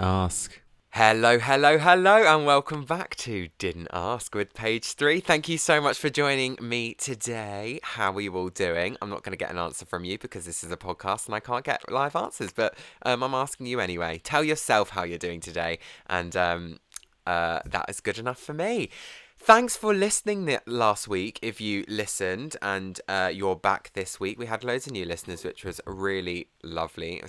Ask. Hello, hello, hello, and welcome back to Didn't Ask with Page 3. Thank you so much for joining me today. How are you all doing? I'm not going to get an answer from you because this is a podcast and I can't get live answers, but I'm asking you anyway. Tell yourself how you're doing today, and that is good enough for me. Thanks for listening last week, if you listened, and you're back this week. We had loads of new listeners, which was really lovely.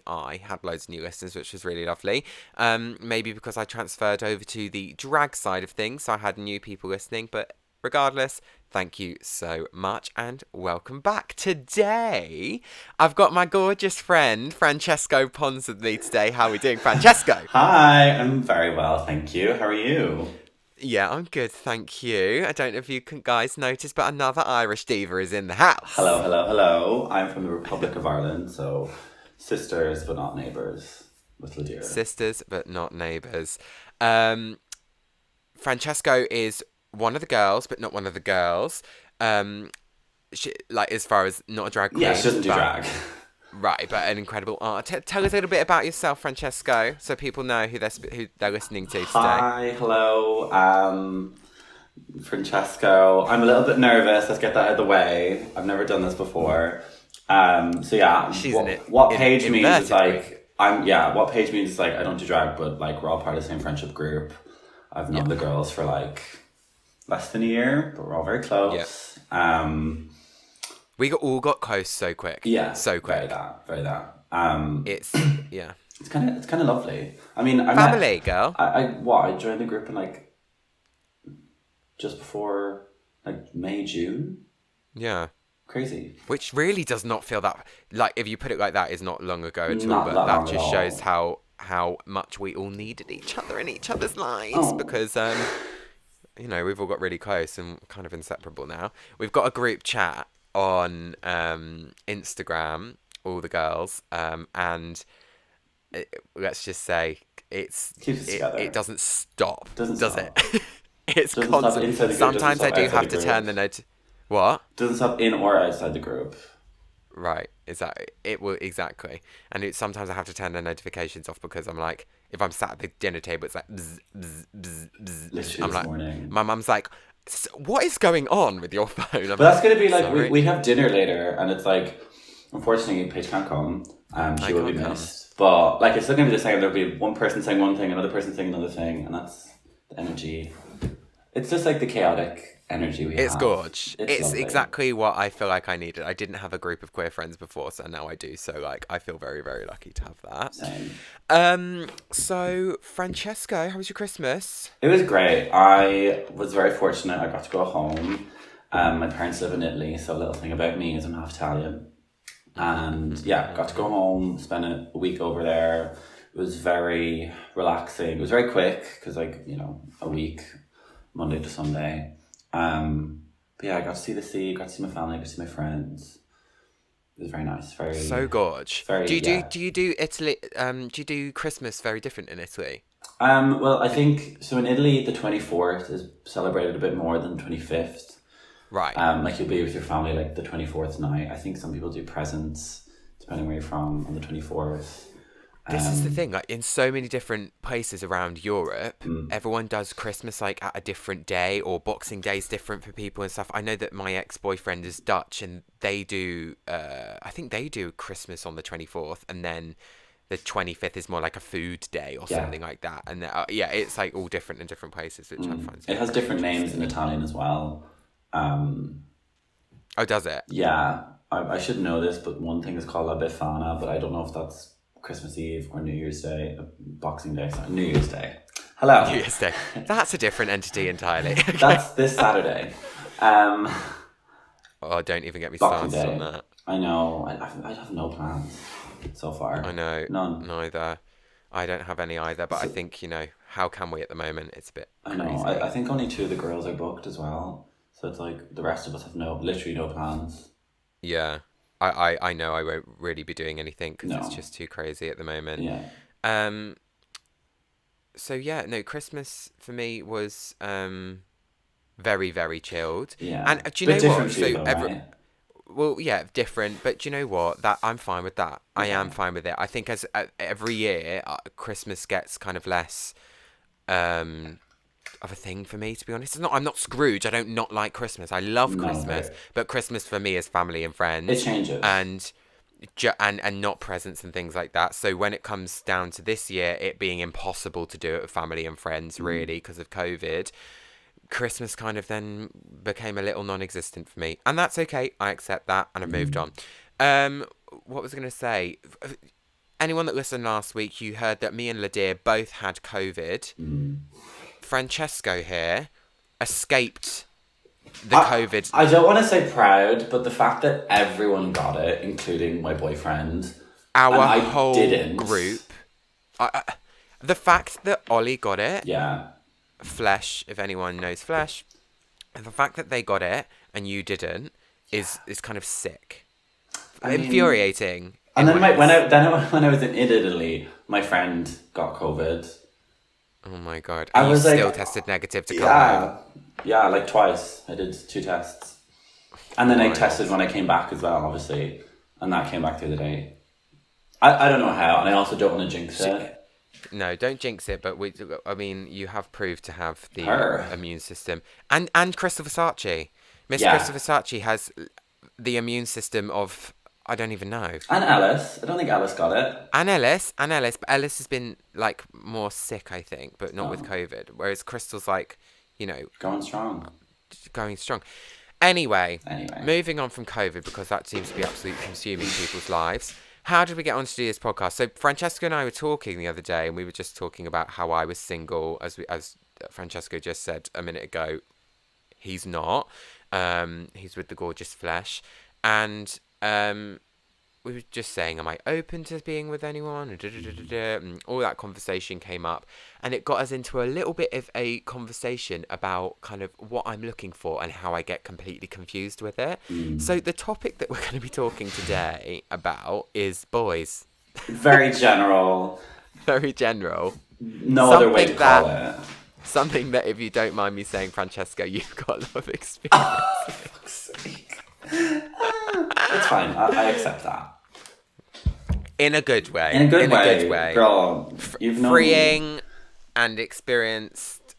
I had loads of new listeners, which was really lovely. Maybe because I transferred over to the drag side of things, so I had new people listening. But regardless, thank you so much, and welcome back. Today, I've got my gorgeous friend, Francesco Pons with me today. How are we doing, Francesco? Hi, I'm very well, thank you. How are you? Yeah, I'm good, thank you. I don't know if you guys noticed, but another Irish diva is in the house. Hello, hello, hello. I'm from the Republic of Ireland, so sisters but not neighbours with Lydia. Sisters, but not neighbours. Francesco is one of the girls, but not one of the girls. As far as not a drag queen. Yeah, she doesn't do drag. Right, but an incredible art. Tell us a little bit about yourself, Francesco, so people know who they're listening to today. Hi, hello. Francesco. I'm a little bit nervous. Let's get that out of the way. I've never done this before. So yeah, what page means like what page means like I don't do drag, but like we're all part of the same friendship group. I've known the girls for like less than a year, but we're all very close. We all got close so quick. Yeah, so quick. Very that. It's yeah. It's kind of lovely. I mean, family girl. I joined the group in like just before like May, June. Yeah. Crazy. Which really does not feel that like if you put it like that is not long ago at all. Not But that long just at shows all. how much we all needed each other in each other's lives because we've all got really close and kind of inseparable now. We've got a group chat on Instagram, all the girls, and let's just say it doesn't stop, does it? It's constant. Sometimes I do have to turn the What? Doesn't stop in or outside the group. Right, it will exactly, and sometimes I have to turn the notifications off because I'm like, if I'm sat at the dinner table, it's like bzz, bzz, bzz, bzz. Literally I'm this like, morning. my mum's like, what is going on with your phone? But that's gonna be like we have dinner later, and it's like, unfortunately, Paige can't come. She will be missed. But like, it's still gonna be the same. There'll be one person saying one thing, another person saying another thing, and that's the energy. It's just like the chaotic energy we have. It's gorge. It's lovely. exactly what I feel like I needed. I didn't have a group of queer friends before, so now I do. So like, I feel very, very lucky to have that. Same. So Francesco, how was your Christmas? It was great. I was very fortunate. I got to go home. My parents live in Italy, so a little thing about me is I'm half Italian. And yeah, got to go home, spend a week over there. It was very relaxing. It was very quick because a week, Monday to Sunday. But yeah, I got to see the sea, got to see my family, got to see my friends. It was very nice. Very so gorge. Do you do Italy? Do you do Christmas very different in Italy? Well, I think so. In Italy, the 24th is celebrated a bit more than the 25th. Right. Like you'll be with your family like the 24th night. I think some people do presents depending where you're from on the 24th. This is the thing, like in so many different places around Europe, everyone does Christmas like at a different day, or Boxing Day is different for people and stuff. I know that my ex-boyfriend is Dutch and they do, I think they do Christmas on the 24th and then the 25th is more like a food day or something like that. And it's like all different in different places, which I find it has different names in Italian as well. Oh, does it? Yeah, I should know this, but one thing is called La Befana, but I don't know if that's Christmas Eve or New Year's Day, Boxing Day, sorry, New Year's Day. Hello. New Year's Day. That's a different entity entirely. Okay. That's this Saturday. Oh, don't even get me started on that. I know. I have no plans so far. I know. None. Neither. I don't have any either, but I think, how can we at the moment? It's a bit crazy. I know. I think only 2 of the girls are booked as well. So it's like the rest of us have literally no plans. Yeah. I know I won't really be doing anything because it's just too crazy at the moment. Yeah. So yeah, no, Christmas for me was very, very chilled. Yeah. And do you know what? So right? Well, yeah, different, but do you know what? That I'm fine with that. I am Okay. fine with it. I think as every year, Christmas gets kind of less um of a thing for me, to be honest. It's not. I'm not Scrooge. I don't not like Christmas. I love No, Christmas, but but Christmas for me is family and it friends, changes. and and not presents and things like that. So when it comes down to this year, it being impossible to do it with family and friends, really, because of COVID, Christmas kind of then became a little non-existent for me, and that's okay. I accept that, and I've moved on. Um, what was I going to say? Anyone that listened last week, you heard that me and Ladir both had COVID. Francesco here escaped the COVID. I don't want to say proud, but the fact that everyone got it, including my boyfriend, and Our I whole didn't. group. The fact that Ollie got it, Yeah. Flesh, if anyone knows Flesh, the fact that they got it and you didn't is kind of sick, I mean, infuriating. and In then ways. when I was in Italy, my friend got COVID. Oh my god! I And you was like, still tested negative to come home. yeah, like twice. I did 2 tests, and then I Wild. tested when I came back as well, obviously, and that came back the other day. I don't know how, and I also don't want to jinx it. No, don't jinx it. But I mean, you have proved to have the Her. immune system, and Christopher Versace. Miss Yeah. Christopher Versace has the immune system of I don't even know. And Alice. I don't think Alice got it. And Ellis, but Ellis has been like more sick, I think, but not with Oh. COVID. Whereas Crystal's like, you know, Going strong. going strong. Anyway, Anyway. moving on from COVID because that seems to be absolutely consuming people's lives. How did we get on to do this podcast? So Francesco and I were talking the other day, and we were just talking about how I was single, as Francesco just said a minute ago. He's not. He's with the gorgeous Flesh, and we were just saying, am I open to being with anyone? And all that conversation came up, and it got us into a little bit of a conversation about kind of what I'm looking for and how I get completely confused with it. So the topic that we're going to be talking today about is boys. Very general. Very general. No other way to Something call that- it. Something that, if you don't mind me saying, Francesco, you've got a lot of experience. Fuck's sake. It's fine. I accept that. In a good way. In a good way. Girl, you've known me. Freeing and experienced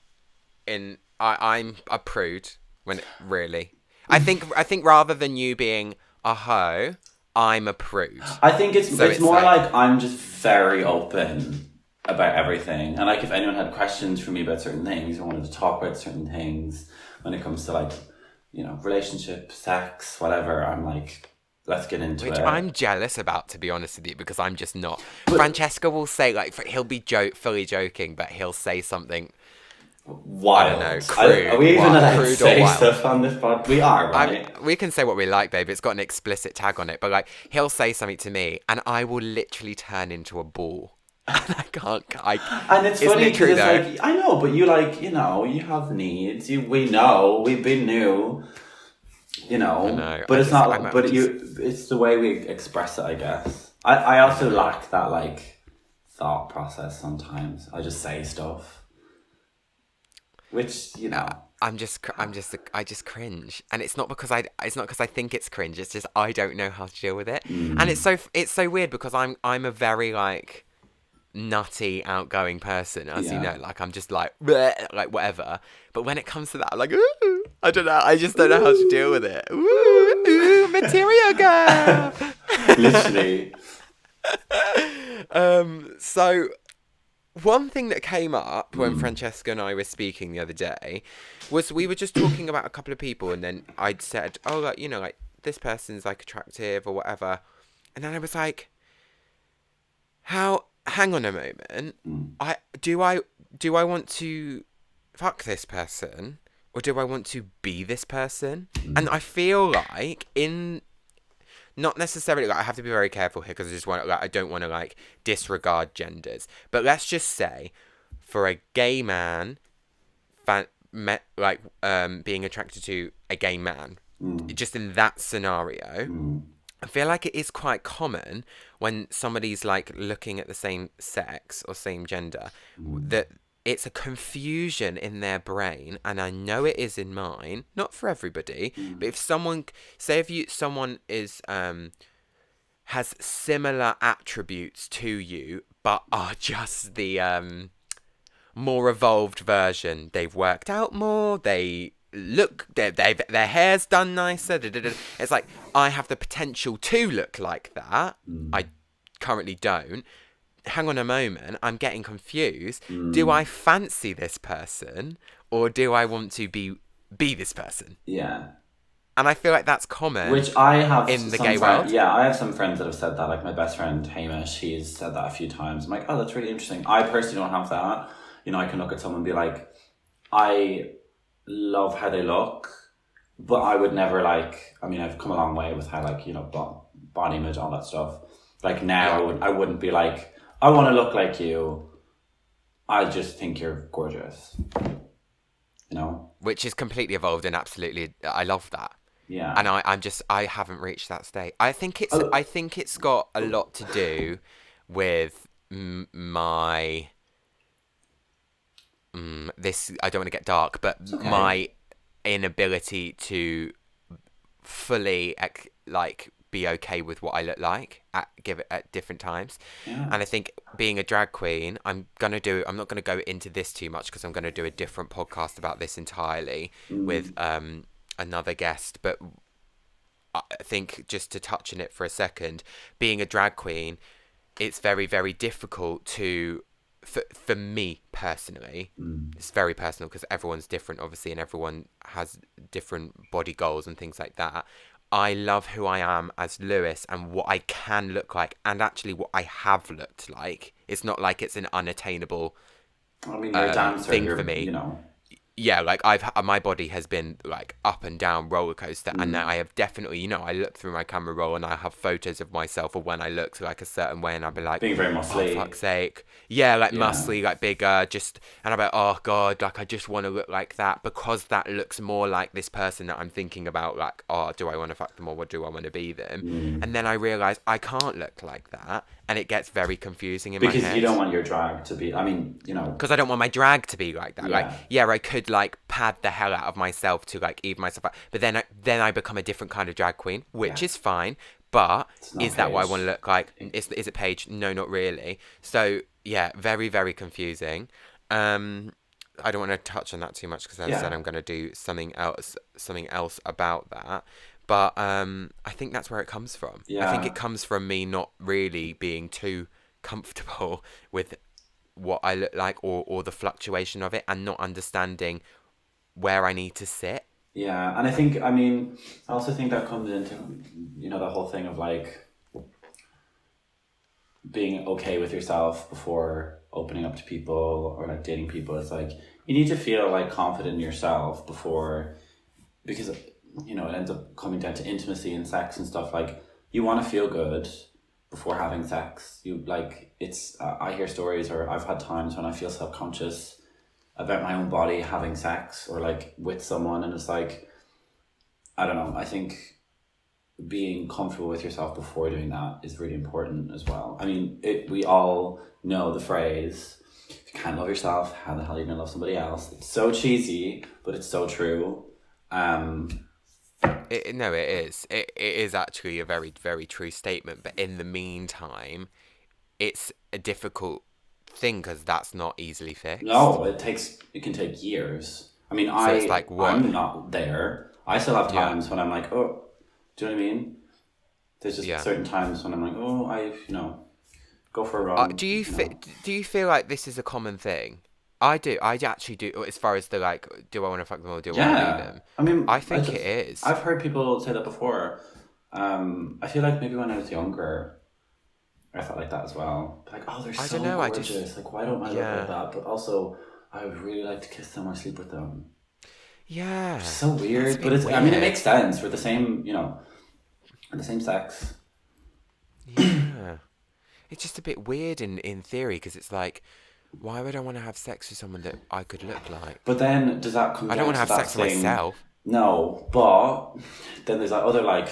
in I'm a prude when really. I think rather than you being a hoe, I'm a prude. I think it's So it's more like- like I'm just very open about everything. And like if anyone had questions for me about certain things or wanted to talk about certain things when it comes to like, you know, relationship, sex, whatever, I'm like, let's get into Which it. I'm jealous about, to be honest with you, because I'm just not. Francesco will say, like, he'll be fully joking, but he'll say something. Wild. I don't know, crude, Are we even wild, allowed to crude or say wild? stuff on this pod? We are, right? We can say what we like, babe. It's got an explicit tag on it, but like he'll say something to me, and I will literally turn into a ball. And I can't. And it's isn't funny it true, because though? it's like, I know, but you like, you know, you have needs. We know, we've been new, you know. I know, But I it's just- not, I'm- but I'm it's the way we express it, I guess. I also lack that, like, thought process sometimes. I just say stuff. Which, you know. I just cringe, and it's not because I think it's cringe. It's just I don't know how to deal with it, and it's so weird because I'm a very like nutty, outgoing person, as you Yeah. know. Like I'm just like bleh, like whatever. But when it comes to that, I'm like ooh, I don't know. I just don't know how to deal with it. Ooh, material girl. Literally. So one thing that came up when Francesca and I were speaking the other day was we were just talking about a couple of people, and then I'd said, oh, like, you know, like this person's like attractive or whatever, and then I was like, hang on a moment, do I want to fuck this person, or do I want to be this person? And I feel like not necessarily, like, I have to be very careful here because I don't want to like disregard genders. But let's just say, for a gay man, being attracted to a gay man, just in that scenario, I feel like it is quite common when somebody's like looking at the same sex or same gender that it's a confusion in their brain, and I know it is in mine, not for everybody, but if someone, say someone is, has similar attributes to you, but are just the, more evolved version, they've worked out more, they look, their hair's done nicer, it's like, I have the potential to look like that, I currently don't. Hang on a moment, I'm getting confused. Do I fancy this person, or do I want to be this person? Yeah. And I feel like that's common. Which I have in the gay world. Yeah, I have some friends that have said that. Like my best friend Hamish, he's said that a few times. I'm like, oh, that's really interesting. I personally don't have that. You know, I can look at someone and be like, I love how they look, but I would never like. I mean, I've come a long way with how, like, you know, body image, all that stuff. Like now, I wouldn't be like, I want to look like you. I just think you're gorgeous. You know? Which is completely evolved, and absolutely, I love that. Yeah. And I haven't reached that state. I think it's got a lot to do with my this. I don't want to get dark, but my inability to fully be okay with what I look like at different times. Yeah. And I think being a drag queen, I'm not going to go into this too much because I'm going to do a different podcast about this entirely with another guest. But I think, just to touch on it for a second, being a drag queen, it's very, very difficult for me personally. It's very personal because everyone's different, obviously, and everyone has different body goals and things like that. I love who I am as Lewis and what I can look like, and actually what I have looked like. It's not like it's an unattainable you're a dancer, thing for me. You know. Yeah, like my body has been like up and down roller coaster, and I have definitely, you know, I look through my camera roll and I have photos of myself of when I looked like a certain way, and I'll be like, being very muscly. Oh, fuck's sake. Yeah, like muscly, like bigger, and I'm like, oh god, like I just want to look like that, because that looks more like this person that I'm thinking about, like, oh, do I want to fuck them, or do I want to be them? And then I realise I can't look like that, and it gets very confusing in my head. Because you don't want your drag to be, I mean, you know. Because I don't want my drag to be like that. Yeah. Like, yeah, I could like pad the hell out of myself to like even myself out, but then I become a different kind of drag queen, which is fine. But is that what I want to look like? Is it Paige? No, not really. So yeah, very, very confusing. I don't want to touch on that too much because, as I said, I'm going to do something else about that. But I think that's where it comes from. Yeah. I think it comes from me not really being too comfortable with what I look like, or the fluctuation of it, and not understanding where I need to sit. Yeah, and I also think that comes into, you know, the whole thing of like being okay with yourself before opening up to people or like dating people. It's like you need to feel like confident in yourself before, because, you know, it ends up coming down to intimacy and sex and stuff. Like, you want to feel good before having sex. You like, it's I hear stories, or I've had times when I feel self-conscious about my own body having sex or like with someone, and it's like, I don't know, I think being comfortable with yourself before doing that is really important as well. I mean, we all know the phrase, if you can't love yourself, how the hell are you gonna love somebody else? It's so cheesy, but it's so true. It is. It is actually a very, very true statement. But in the meantime, it's a difficult thing because that's not easily fixed. No, it can take years. I mean, so it's like, I'm not there. I still have times when I'm like, oh, do you know what I mean? There's just certain times when I'm like, oh, go for a run. Do you feel like this is a common thing? I do. I actually do. As far as the like, do I want to fuck them or do I want to be them? I mean, I think it is. I've heard people say that before. I feel like maybe when I was younger, I felt like that as well. Like, oh, they're so gorgeous. Like, why don't I look like that? But also, I would really like to kiss them or sleep with them. Yeah. It's so weird, but it's. Weird. I mean, it makes sense. We're the same, you know, the same sex. Yeah. It's just a bit weird in theory, because it's like, why would I want to have sex with someone that I could look like? But then, does that come? I don't want to have sex with myself. No, but then there's that other, like,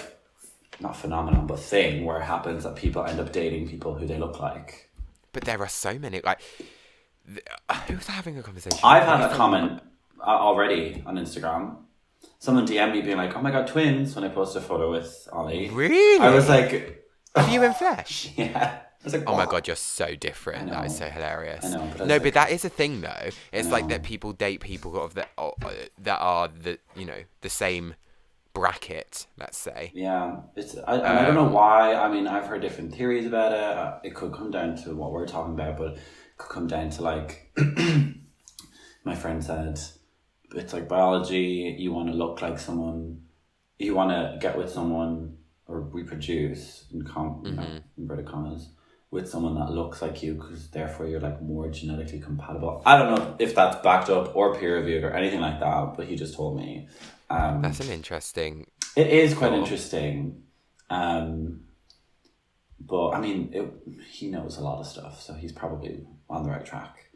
not phenomenon, but thing where it happens that people end up dating people who they look like. But there are so many, like, Who was I having a conversation with? I've had a comment already on Instagram. Someone DM'd me being like, "Oh my god, twins!" when I posted a photo with Ollie. Really? I was like, Are you in flesh? yeah. I was like, Oh my god, you're so different. That is so hilarious. I know, but No, but that is a thing though. It's like that people date people that are the the same bracket. Let's say. Yeah, I don't know why. I mean, I've heard different theories about it. It could come down to what we're talking about, but it could come down to like my friend said, it's like biology. You want to look like someone. You want to get with someone or reproduce in inverted commas with someone that looks like you, because therefore you're like more genetically compatible. I don't know if that's backed up or peer reviewed or anything like that, but he just told me. That's an interesting. It is quite interesting, but I mean, he knows a lot of stuff, so he's probably on the right track.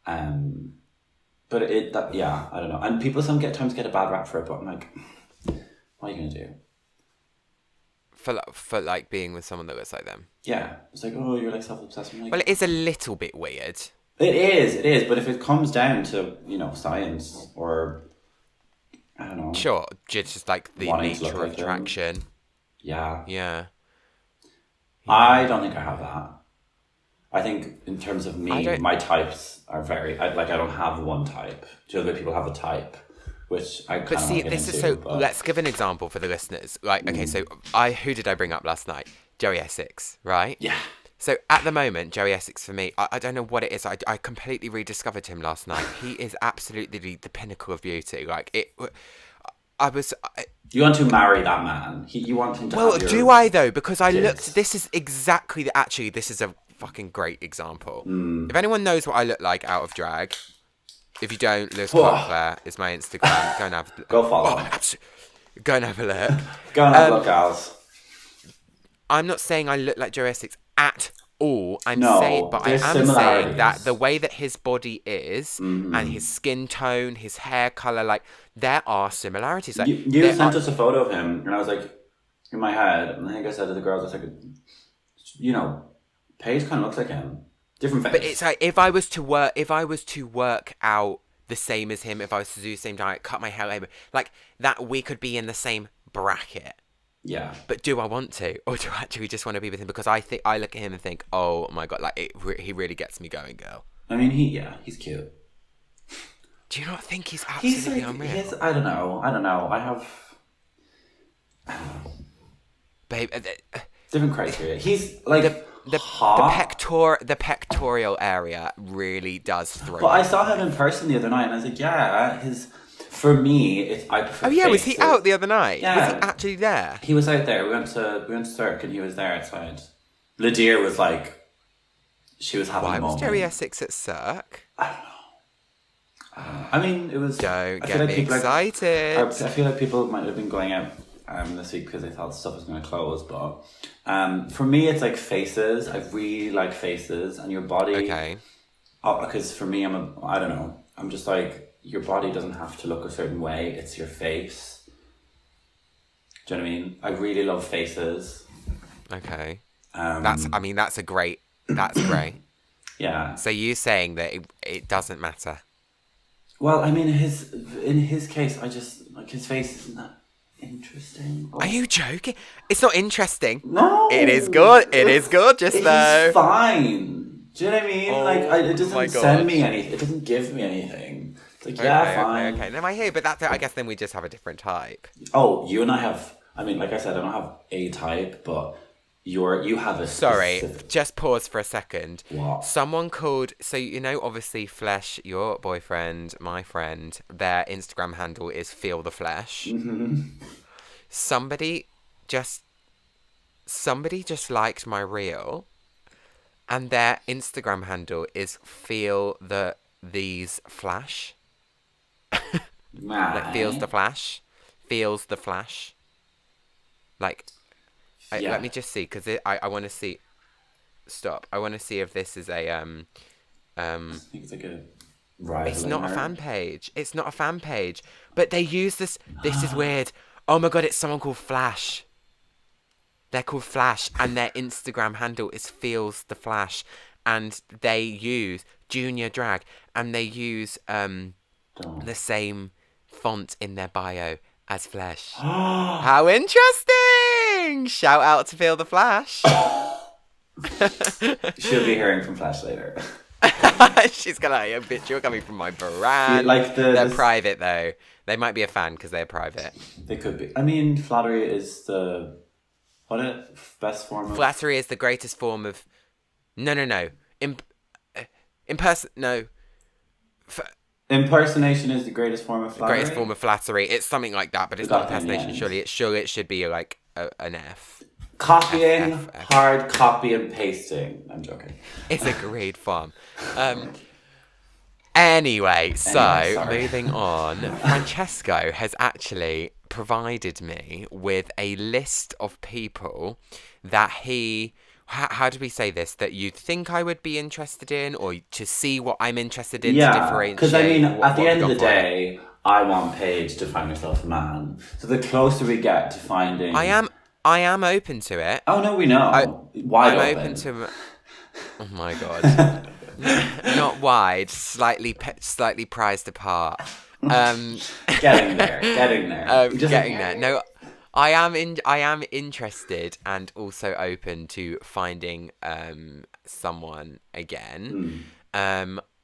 But I don't know. And people sometimes get a bad rap for it, but I'm like, what are you gonna do? For like being with someone that looks like them. Yeah, it's like, oh, you're like self-obsessed. Like, Well, it is a little bit weird. It is. But if it comes down to science or I don't know. Sure, just like the nature of attraction. Yeah. I don't think I have that. I think in terms of me, my types are very. I don't have one type. Other people have a type, which I kind of. But see, this is so. Let's give an example for the listeners. Like, okay, so who did I bring up last night? Joey Essex, right? Yeah. So at the moment, Joey Essex for me, I don't know what it is. I completely rediscovered him last night. He is absolutely the pinnacle of beauty. Like it. You want to marry that man? You want him to. Well, do I though? Because I looked. This is exactly this is a fucking great example. If anyone knows what I look like out of drag, if you don't, Lewis Clark is my Instagram. Go and have a look. Go follow. Go and have a look. Go and have a look, gals. I'm not saying I look like Joey Essex at all. I am saying that the way that his body is and his skin tone, his hair color, like there are similarities. Like you sent us a photo of him, and I was like, in my head, and I think I said to the girls, I was like, Paige kind of looks like him, different face. But it's like if I was to work out the same as him, if I was to do the same diet, cut my hair, like that, we could be in the same bracket. Yeah. But do I want to, or do I actually just want to be with him? Because I look at him and think, oh my god, like he really gets me going, girl. I mean, he's cute. Do you not think he's absolutely unreal? I don't know. I have, babe, different criteria. He's like the pectoral area really does throw. Well, I saw him in person the other night, and I was like, yeah, for me, I prefer. Oh yeah, was he out the other night? Yeah, was he actually there? He was out there. We went to Cirque, and he was there outside. Lydia was like, she was having a moment. Why was Joey Essex at Cirque? I don't know. I mean, it was. Don't get me excited. I feel like people might have been going out this week because they thought stuff was going to close, but for me, it's like faces. I really like faces, and your body. Okay. Because for me, I don't know. I'm just like, your body doesn't have to look a certain way. It's your face. Do you know what I mean? I really love faces. Okay. That's great. Yeah. So you're saying that it doesn't matter? Well, I mean, in his case, I just like his face isn't that interesting. Are you joking? It's not interesting. No. It is good. It is gorgeous though. It's fine. Do you know what I mean? It doesn't send me anything. It doesn't give me anything. It's like, fine. Okay. No, I hear, but I guess then we just have a different type. Oh, you and I have. I mean, like I said, I don't have a type, but you have a. Sorry, just pause for a second. What? Someone called. So obviously, Flesh, your boyfriend, my friend. Their Instagram handle is Feel the Flesh. Mm-hmm. Somebody just liked my reel, and their Instagram handle is Feel these Flash. Like feels the flash. Like, let me just see, because I want to see. Stop. I want to see if this is a I think it's like a rival. It's not a fan page. It's not a fan page. But they use this. This is weird. Oh my god! It's someone called Flash. They're called Flash, and their Instagram handle is Feels the Flash, and they use junior drag, and they use Don't. the same font in their bio as Flesh. How interesting! Shout out to Feel the Flash. She'll be hearing from Flash later. She's gonna, bitch, you're coming from my brand. Like they're private though. They might be a fan because they're private. They could be. I mean, flattery is the best form of flattery is the greatest form of impersonation is the greatest form of flattery. Greatest form of flattery. It's something like that, but it's not impersonation. Surely it should be like an F. Copying, F. hard copy and pasting. I'm joking. It's a great form. Anyway, moving on. Francesco has actually provided me with a list of people that he... How do we say this? That you think I would be interested in, or to see what I'm interested in to differentiate? Because I mean, at the end of the day, I want Paige to find herself a man. So the closer we get to finding... I am open to it. Oh, no, we know. I'm open to... Oh, my God. Not wide, slightly prized apart. Getting there. Getting there. No, I am interested and also open to finding someone again.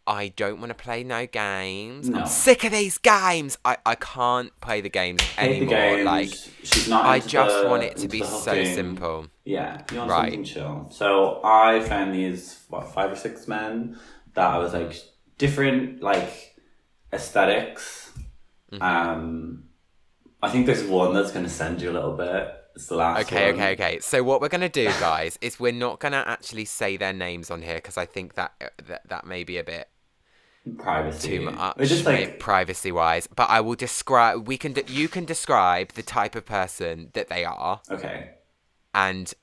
I don't want to play no games. No. I'm sick of these games. I can't play the games anymore. The games. Like, she's not I just want it to be so simple. Yeah, you want something chill. So I found these 5 or 6 men that I was like different like aesthetics. I think there's one that's going to send you a little bit. It's the last one. Okay. So what we're going to do, guys, is we're not going to actually say their names on here because I think that may be a bit privacy too much, just like privacy-wise. But I will describe. You can describe the type of person that they are. Okay. And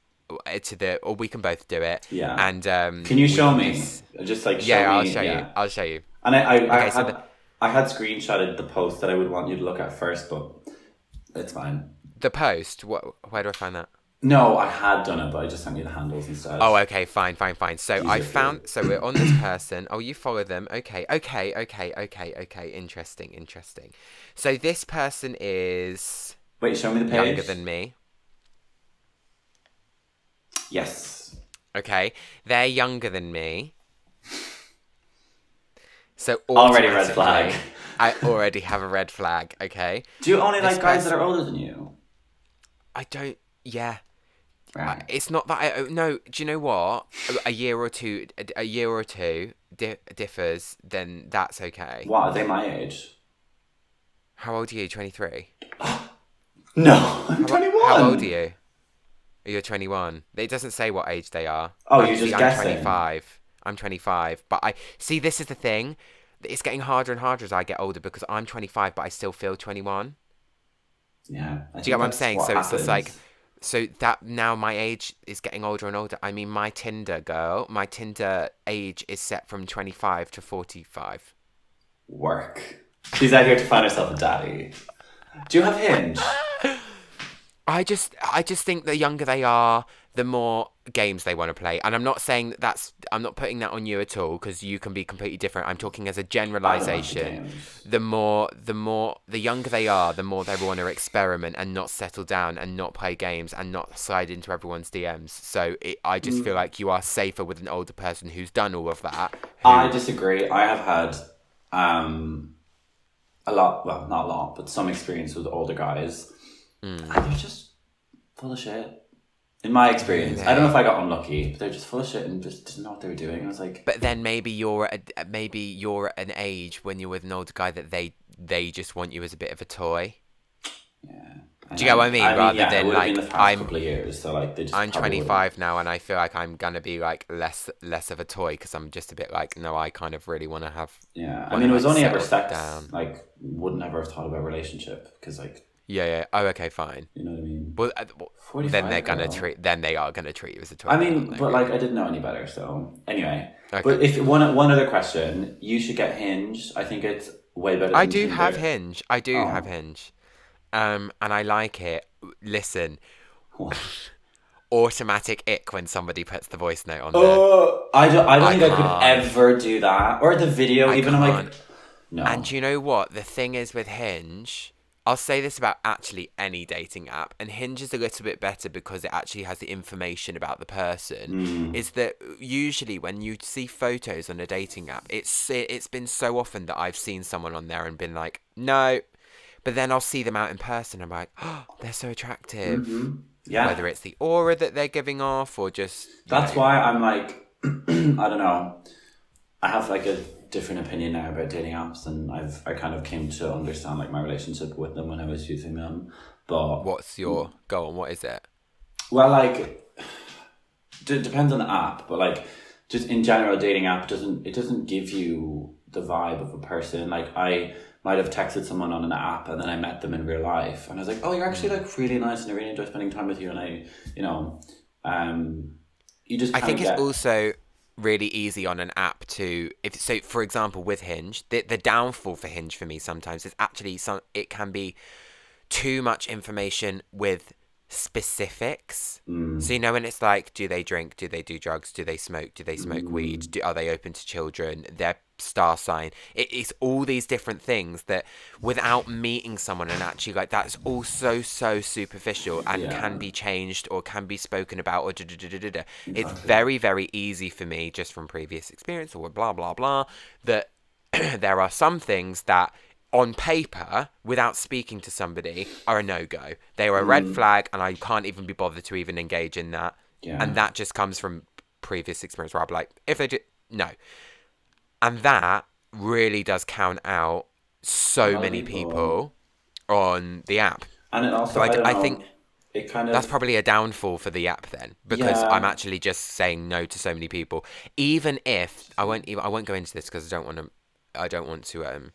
or we can both do it. Yeah. And can you show me? Just like show me. I'll show you. And I had screenshotted the post that I would want you to look at first, but it's fine. The post? Where do I find that? No, I had done it, but I just sent you the handles instead. Oh, okay, fine. So so we're on this person. Oh, you follow them. Okay. Interesting. So this person is... Wait, show me the page. Younger than me. Yes. Okay, they're younger than me. So already red flag. I already have a red flag, okay? Do you only like guys that are older than you? I don't... Yeah. Right. It's not that I... No, do you know what? A year or two differs, then that's okay. What, are they my age? How old are you? 23? No, I'm 21. How old are you? You're 21. It doesn't say what age they are. Oh, you're just guessing. I'm 25. But this is the thing. It's getting harder and harder as I get older because I'm 25, but I still feel 21. Yeah. Do you get what I'm saying? So it's just like, so that now my age is getting older and older. I mean, my Tinder age is set from 25 to 45. Work. She's out here to find herself a daddy. Do you have Hinge? I just think the younger they are, the more games they want to play. And I'm not saying I'm not putting that on you at all because you can be completely different. I'm talking as a generalization. The younger they are, the more they want to experiment and not settle down and not play games and not slide into everyone's DMs. So I just feel like you are safer with an older person who's done all of that. I disagree. I have had a lot, well, not a lot, but some experience with older guys. And they're just full of shit. In my experience, I don't know if I got unlucky, but they're just full of shit and just didn't know what they were doing. I was like, but then maybe you're at an age when you're with an older guy that they just want you as a bit of a toy. Yeah. Do you get what I mean? Rather than like I'm couple of years, so like they just I'm 25 now, and I feel like I'm gonna be like less of a toy because I'm just a bit like no, I kind of really want to have. Yeah, I mean, it was only ever sex. Down. Like, wouldn't ever have thought about relationship because like. Yeah. Oh, okay, fine. You know what I mean? Well, then they're gonna treat. Then they are gonna treat you as a toy. I mean, but like I didn't know any better. So anyway, okay. But if one other question, you should get Hinge. I think it's way better. I do have Hinge. have Hinge, and I like it. Listen, automatic ick when somebody puts the voice note on there. Oh, I don't I think I could can't. ever do that. Or the video, I even. I'm can't. like, no. And you know what? The thing is with Hinge, I'll say this about actually any dating app, and Hinge is a little bit better because it actually has the information about the person, is that usually when you see photos on a dating app, it's been so often that I've seen someone on there and been like, no. But then I'll see them out in person, and I'm like, oh, they're so attractive. Yeah. Whether it's the aura that they're giving off or just... That's why I'm like, I don't know. I have like a different opinion now about dating apps, and I kind of came to understand like my relationship with them when I was using them. But What's your... Go on, what is it? well, like, it depends on the app, but like, just in general, a dating app doesn't give you the vibe of a person. Like, I might have texted someone on an app and then I met them in real life, and I was like, oh, you're actually like really nice, and I really enjoy spending time with you, and I, you just. I kind think of it's get, also really easy on an app to for example with Hinge, the downfall for Hinge for me sometimes is actually it can be too much information with specifics. So when it's like, do they drink, do they do drugs, do they smoke weed, are they open to children, their star sign, it's all these different things that without meeting someone, and actually like that's all so superficial and can be changed or can be spoken about or Exactly. It's very, very easy for me, just from previous experience or blah blah blah, that there are some things that on paper, without speaking to somebody, are a no-go. They are a red flag, and I can't even be bothered to even engage in that. Yeah. And that just comes from previous experience where I'm like, if they do, no. And that really does count out so many people on the app. And it also, So I think it kind of... that's probably a downfall for the app then, because Yeah. I'm actually just saying no to so many people. Even if I won't go into this because I don't want to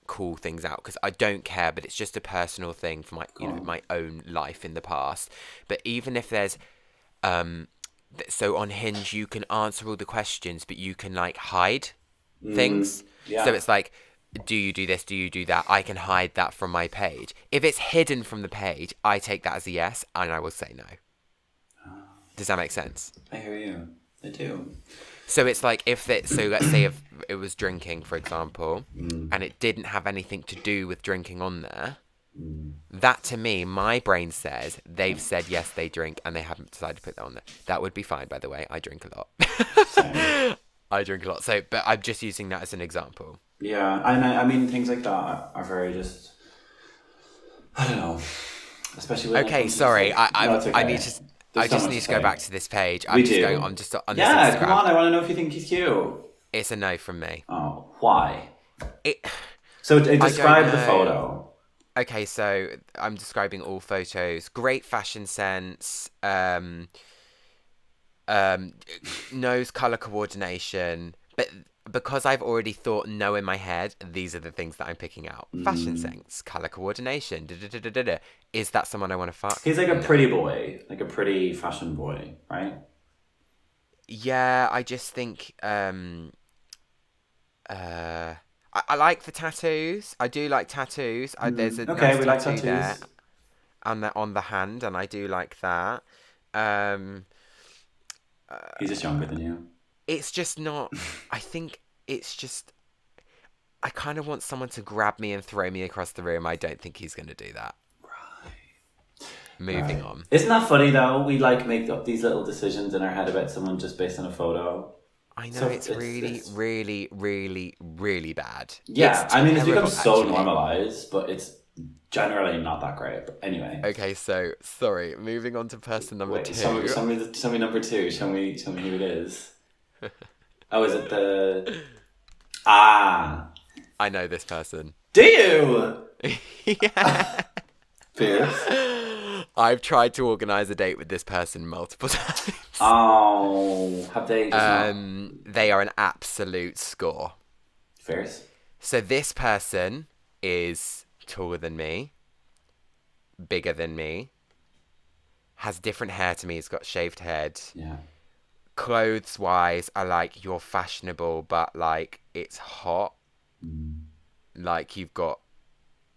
call things out because I don't care, but it's just a personal thing for my my own life in the past. But even if there's so on Hinge you can answer all the questions, but you can like hide things. Yeah. So it's like, do you do this, do you do that? I can hide that from my page. If it's hidden from the page, I take that as a yes, and I will say no. Does that make sense? I hear you. I do. So it's like let's say if it was drinking, for example, and it didn't have anything to do with drinking on there, that to me, my brain says they've said yes, they drink, and they haven't decided to put that on there. That would be fine, by the way. I drink a lot. I drink a lot. So, but I'm just using that as an example. Yeah, I mean, things like that are very just... I don't know. Especially when... Okay, sorry. It's okay. I need to... I just need to go back to this page. I'm just on this Yeah, Instagram. come on. I want to know if you think he's cute. It's a no from me. Oh, why? So describe the photo. Okay, so I'm describing all photos. Great fashion sense. Nose color coordination. But because I've already thought no in my head, these are the things that I'm picking out. Fashion sense, color coordination. Is that someone I want to fuck? He's like a pretty boy, like a pretty fashion boy, right? Yeah, I just think I like the tattoos. I do like tattoos. There's a nice we like tattoo there tattoos. on the hand, and I do like that. He's just younger than you. It's just not. I think it's just. I kind of want someone to grab me and throw me across the room. I don't think he's going to do that. Right. Moving on. Isn't that funny though? We like make up these little decisions in our head about someone just based on a photo. I know, so it's really, really bad. Yeah, it's become so actually. normalized, but it's generally not that great. But anyway. Okay, so sorry. Moving on to person number two. Show me number two. Show me who it is. Oh, is it the... Ah. I know this person. Do you? Yeah. Fierce. I've tried to organise a date with this person multiple times. Oh, have they just not? They are an absolute score. Fierce. So this person is taller than me, bigger than me, has different hair to me, he's got shaved head. Yeah. Clothes wise, I like, you're fashionable, but like it's hot. Like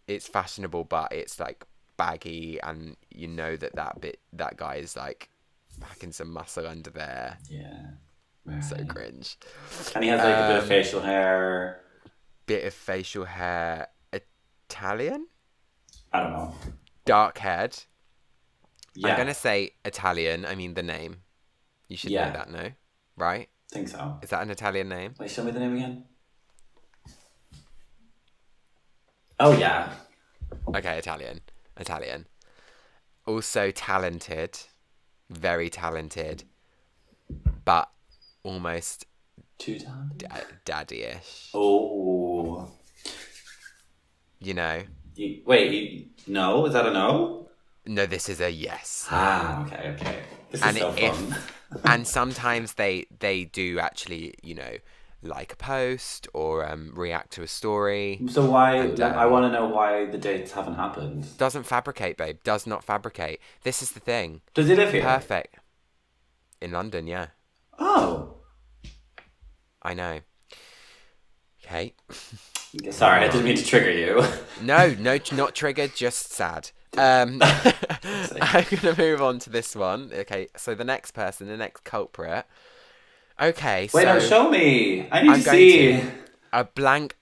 it's fashionable, but it's like baggy, and you know that guy is like packing some muscle under there. Yeah. Right. So cringe. And he has like a bit of facial hair. Bit of facial hair. Italian? I don't know. Dark haired. Yeah. I'm going to say Italian. I mean the name. You should know that, no? Right? Think so. Is that an Italian name? Wait, show me the name again. Oh, yeah. Okay, Italian. Also talented. Very talented. But almost Too talented? daddy-ish. Oh. You know? No? Is that a no? No, this is a yes. Okay. This is so fun. And sometimes they do actually, like a post or react to a story. So why? I want to know why the dates haven't happened. Doesn't fabricate, babe. Does not fabricate. This is the thing. Does he live here? Perfect. In London, yeah. Oh. I know. Okay. Sorry, I didn't mean to trigger you. No, not triggered, just sad. I'm going to move on to this one. Okay, so the next person, the next culprit. Okay, Wait, no, show me. I need to see. A blank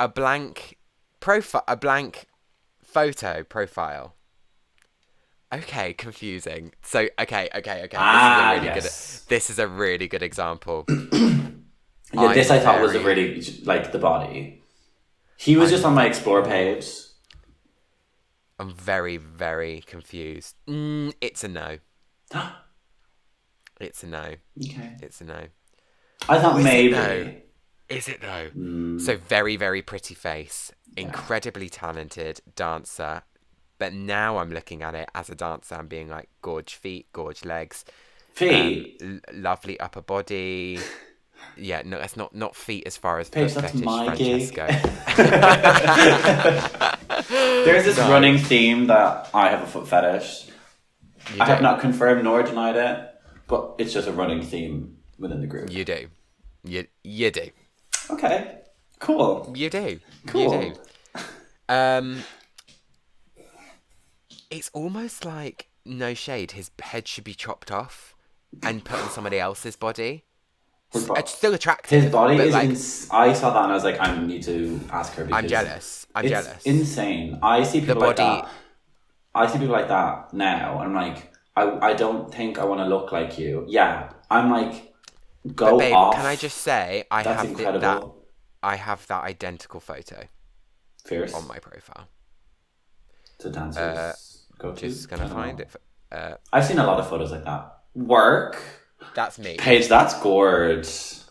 profile, a blank photo profile. Okay, confusing. So, okay. This is a really good example. Yeah, this I thought was a really, like, the body. He was just on my Explore page. I'm very, very confused. It's a no. It's a no. Okay. It's a no. I thought maybe. Is it though? So very, very pretty face. Incredibly talented dancer. But now I'm looking at it as a dancer and being like, gorge feet, gorge legs. Feet? Lovely upper body. Yeah, no, that's not feet as far as Paige, foot that's fetish, my Francesco. There's this running theme that I have a foot fetish. I have not confirmed nor denied it, but it's just a running theme within the group. You do. You do. Okay. Cool. You do. Cool. You do. It's almost like, no shade, his head should be chopped off and put on somebody else's body. It's still attractive. His body is like, I saw that and I was like, I need to ask her because I'm jealous. It's insane. I see people like that. I see people like that now and I'm like, I don't think I want to look like you. Yeah. I'm like, go but babe, off. Can I just say I That's have incredible. I have that identical photo. Fierce. On my profile. To dancers go to. Just gonna find it. I've seen a lot of photos like that. Work. That's me. Paige, that's gorgeous.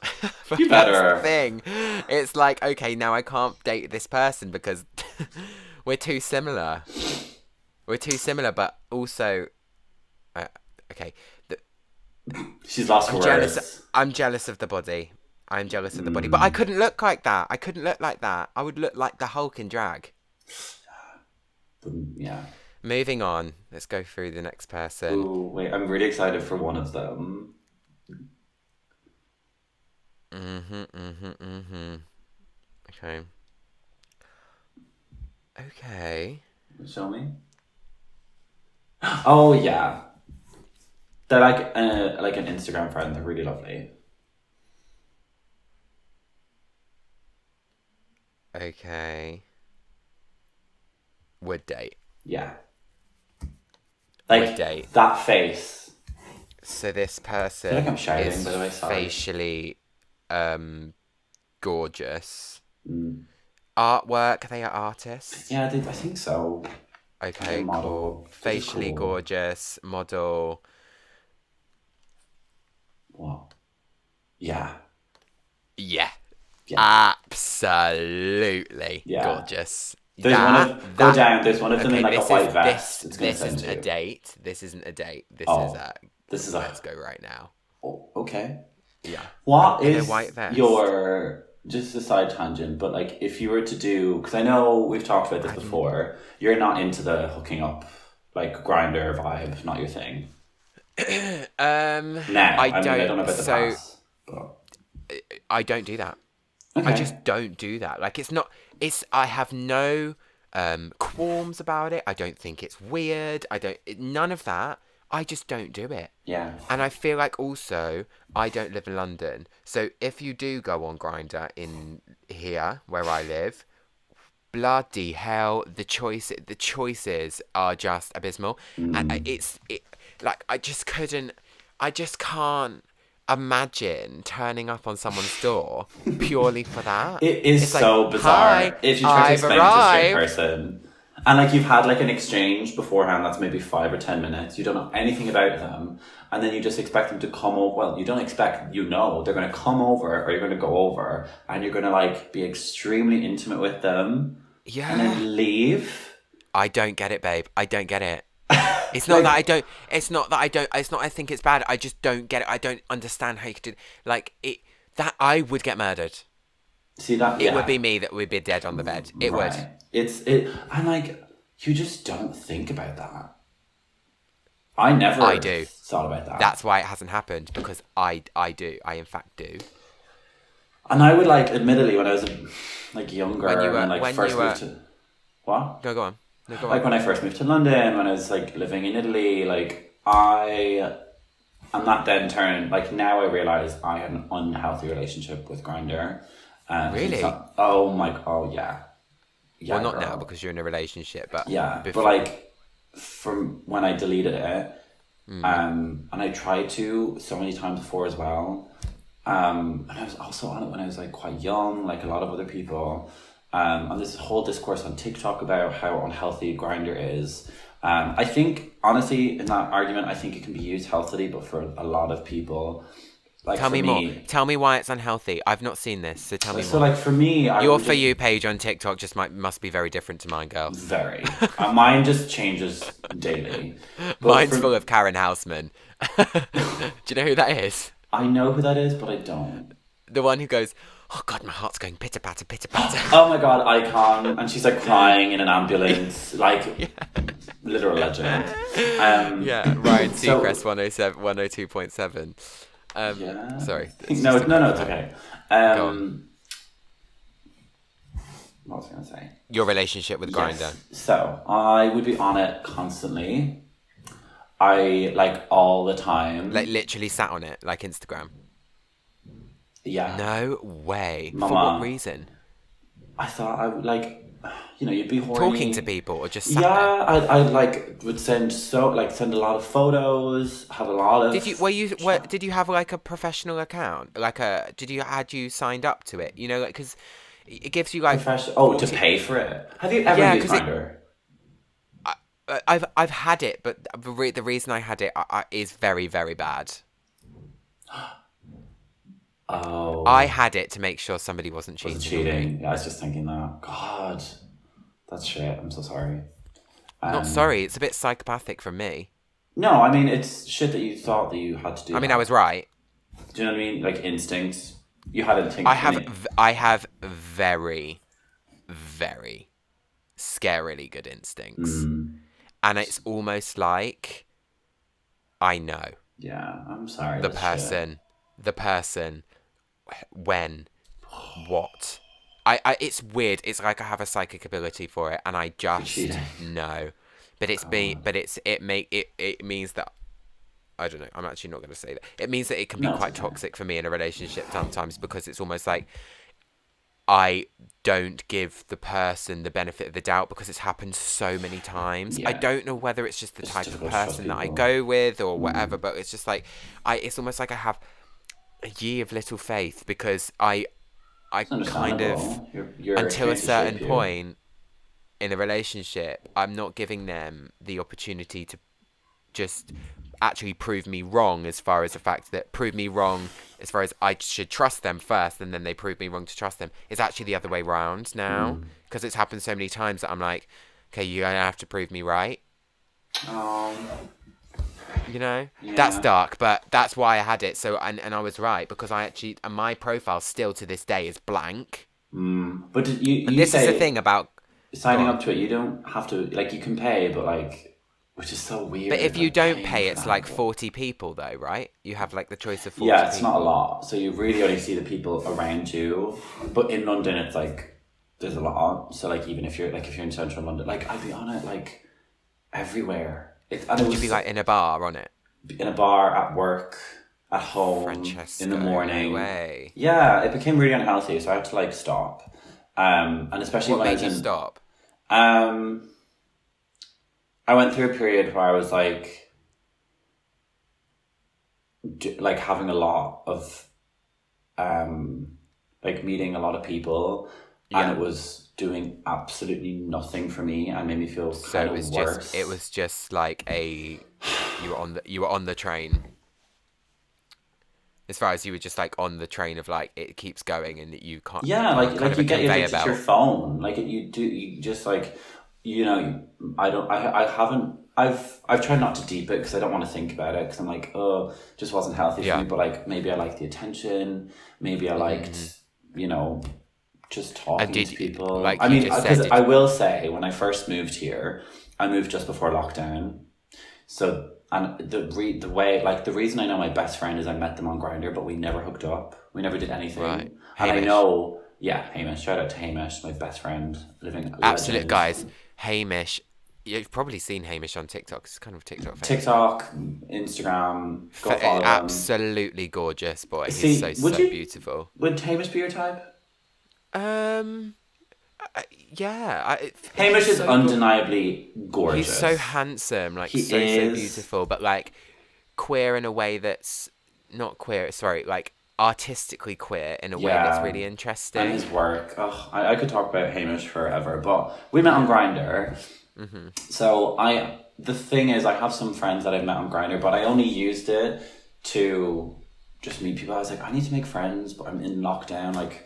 You better. That's the thing. It's like, okay, now I can't date this person because we're too similar. But also, okay. She's lost her words. I'm jealous of the body. But I couldn't look like that. I would look like the Hulk in drag. Yeah. Moving on. Let's go through the next person. Ooh, wait, I'm really excited for one of them. Okay. Show me. Oh yeah. They're like an Instagram friend. They're really lovely. Okay. Would date. Yeah. Like would date. That face. So this person I feel like I'm shouting, is by the way, sorry. facially gorgeous. Artwork, they are artists. Yeah, I think so. Okay, cool. Facially gorgeous, model. What? Yeah. Yeah. Absolutely gorgeous. There's one of them in like a white vest. This isn't a date. This is let's go right now. Oh, okay. Yeah. What in is a white vest. your, just a side tangent, but like if you were to do, because I know we've talked about this before, you're not into the hooking up, like Grindr vibe, not your thing. I don't know about the past, but I don't do that. Okay. I just don't do that. Like I have no qualms about it. I don't think it's weird. None of that. I just don't do it. Yeah. And I feel like also I don't live in London, so if you do go on Grindr in here where I live, bloody hell, the choices are just abysmal, and like I just can't imagine turning up on someone's door purely for that. It is It's so like, bizarre. hi, If you try to I've explain it to a straight arrived. person, and like you've had like an exchange beforehand that's maybe 5 or 10 minutes, you don't know anything about them, and then you just expect them to come over. Well, you don't expect, you know, they're going to come over or you're going to go over and you're going to like be extremely intimate with them and Yeah, then leave. I don't get it, babe. I don't get it. It's not Like, that I don't. It's not that I don't. It's not. I think it's bad. I just don't get it. I don't understand how you could do like it. That I would get murdered. see that? It Yeah. would be me that would be dead on the bed. It would. Right. And like, you just don't think about that. I never I do. thought about that. That's why it hasn't happened because I do. I in fact do. And I would like, admittedly, when I was like younger When you were- and like when first you were- moved to what? No, go on. No, go Like on. when I first moved to London, when I was like living in Italy, like and that then turned, like now I realize I had an unhealthy relationship with Grindr. Really? Oh yeah. Yeah, Well, not girl. now because you're in a relationship, but Yeah, before. but like from when I deleted it, Mm. and I tried to so many times before as well. And I was also on it when I was like quite young, like a lot of other people. And this whole discourse on TikTok about how unhealthy Grindr is. I think honestly, in that argument, I think it can be used healthily, but for a lot of people, like Tell for me more. Tell me why it's unhealthy. I've not seen this, so tell me So more. like for me, I Your would For just- You page on TikTok just must be very different to mine, girl. very. Mine just changes daily. But Mine's for- full of Karen Houseman. Do you know who that is? I know who that is, but I don't. The one who goes, oh God, my heart's going pitter patter, pitter patter. Oh my god, icon. And she's like crying in an ambulance. Like, literal legend. Yeah, Ryan So- Seacrest 107, 102.7. Yeah. Sorry. No, it's okay. on. What was I going to say? Your relationship with Grindr. Yes. So, I would be on it constantly. I, like, all the time. Like literally sat on it, like Instagram. Yeah. No way. For Mama. what reason? I thought I would, like, you know, you'd be horny. Talking to people or just sat Yeah, there? I like would send a lot of photos, have a lot of. Did you have like a professional account? Had you signed up to it? You know, like, because it gives you like to pay for it. Have you ever Yeah, used 'cause Grindr? I've had it, but the reason I had it is very, very bad. Oh, I had it to make sure somebody wasn't cheating. was it on me. cheating? Yeah, I was just thinking that. God, that's shit. I'm so sorry. Not sorry, it's a bit psychopathic from me. No, I mean it's shit that you thought that you had to do. I mean, that. I was right. Do you know what I mean? Like instincts. You had instincts. I have very, very scarily good instincts, and it's almost like I know Yeah, I'm sorry. the that's shit. person, when, what. It's weird. It's like I have a psychic ability for it, and I just cheating. know. But it means that I don't know. I'm actually not going to say that. It means that it can be No, it's quite okay. toxic for me in a relationship sometimes because it's almost like I don't give the person the benefit of the doubt because it's happened so many times. I Yeah. don't know whether it's just the It's type of difficult to trust person that I people. go with or whatever, but it's just like it's almost like I have a ye of little faith because I kind of Understandable. You're until a trying to certain shape you. point in a relationship, I'm not giving them the opportunity to just actually prove me wrong as far as the fact that prove me wrong as far as I should trust them first and then they prove me wrong to trust them. It's actually the other way round now because it's happened so many times that I'm like, okay, you're going to have to prove me right. You know, that's Yeah. dark, but that's why I had it. So, and I was right because I actually, and my profile still to this day is blank. But did you And this say is the thing about signing Go on. up to it, you don't have to, like, you can pay, but like, which is so weird. But if you like, don't paying pay, for it's that. like 40 people, though, right? You have like the choice of 40 Yeah, it's people. not a lot. So you really only see the people around you. But in London, it's like, there's a lot. So like, even if you're in central London, like, I'd be on it like everywhere. Would you be like in a bar on it? in a bar, at work, at home, Francesco, in the morning. no way. Yeah, it became really unhealthy, so I had to like stop. And especially What when I made was you in, stop? I went through a period where I was like, like having a lot of, like meeting a lot of people, and it was doing absolutely nothing for me and made me feel So kind of worse. it was just like you were on the train. As far as you were just like on the train of like it keeps going and you can't, Yeah, you're on kind like of a you get conveyor addicted to your belt. phone. Like you just like, you know, I haven't, I've tried not to deep it because I don't want to think about it because I'm like, oh, it just wasn't healthy for Yeah. me. But like maybe I liked the attention, maybe I liked, you know, just talking to people. like I you mean, just because said, I will say when I first moved here, I moved just before lockdown. So, and the way, like, the reason I know my best friend is I met them on Grindr, but we never hooked up. We never did anything. Right. And I Hamish. know, yeah, Hamish. Shout out to Hamish, my best friend, living Absolute legend. guys, Hamish. You've probably seen Hamish on TikTok. It's kind of TikTok famous. TikTok, Instagram, go follow him. Absolutely gorgeous boy. See, He's so beautiful. Would Hamish be your type? Yeah. Hamish he's is so undeniably gorgeous. He's so handsome, like He so is. beautiful, but like queer in a way that's not queer. Sorry, like artistically queer in a way that's really interesting. And his work. Oh, I could talk about Hamish forever, but we met on Grindr. So the thing is, I have some friends that I've met on Grindr, but I only used it to just meet people. I was like, I need to make friends, but I'm in lockdown. Like,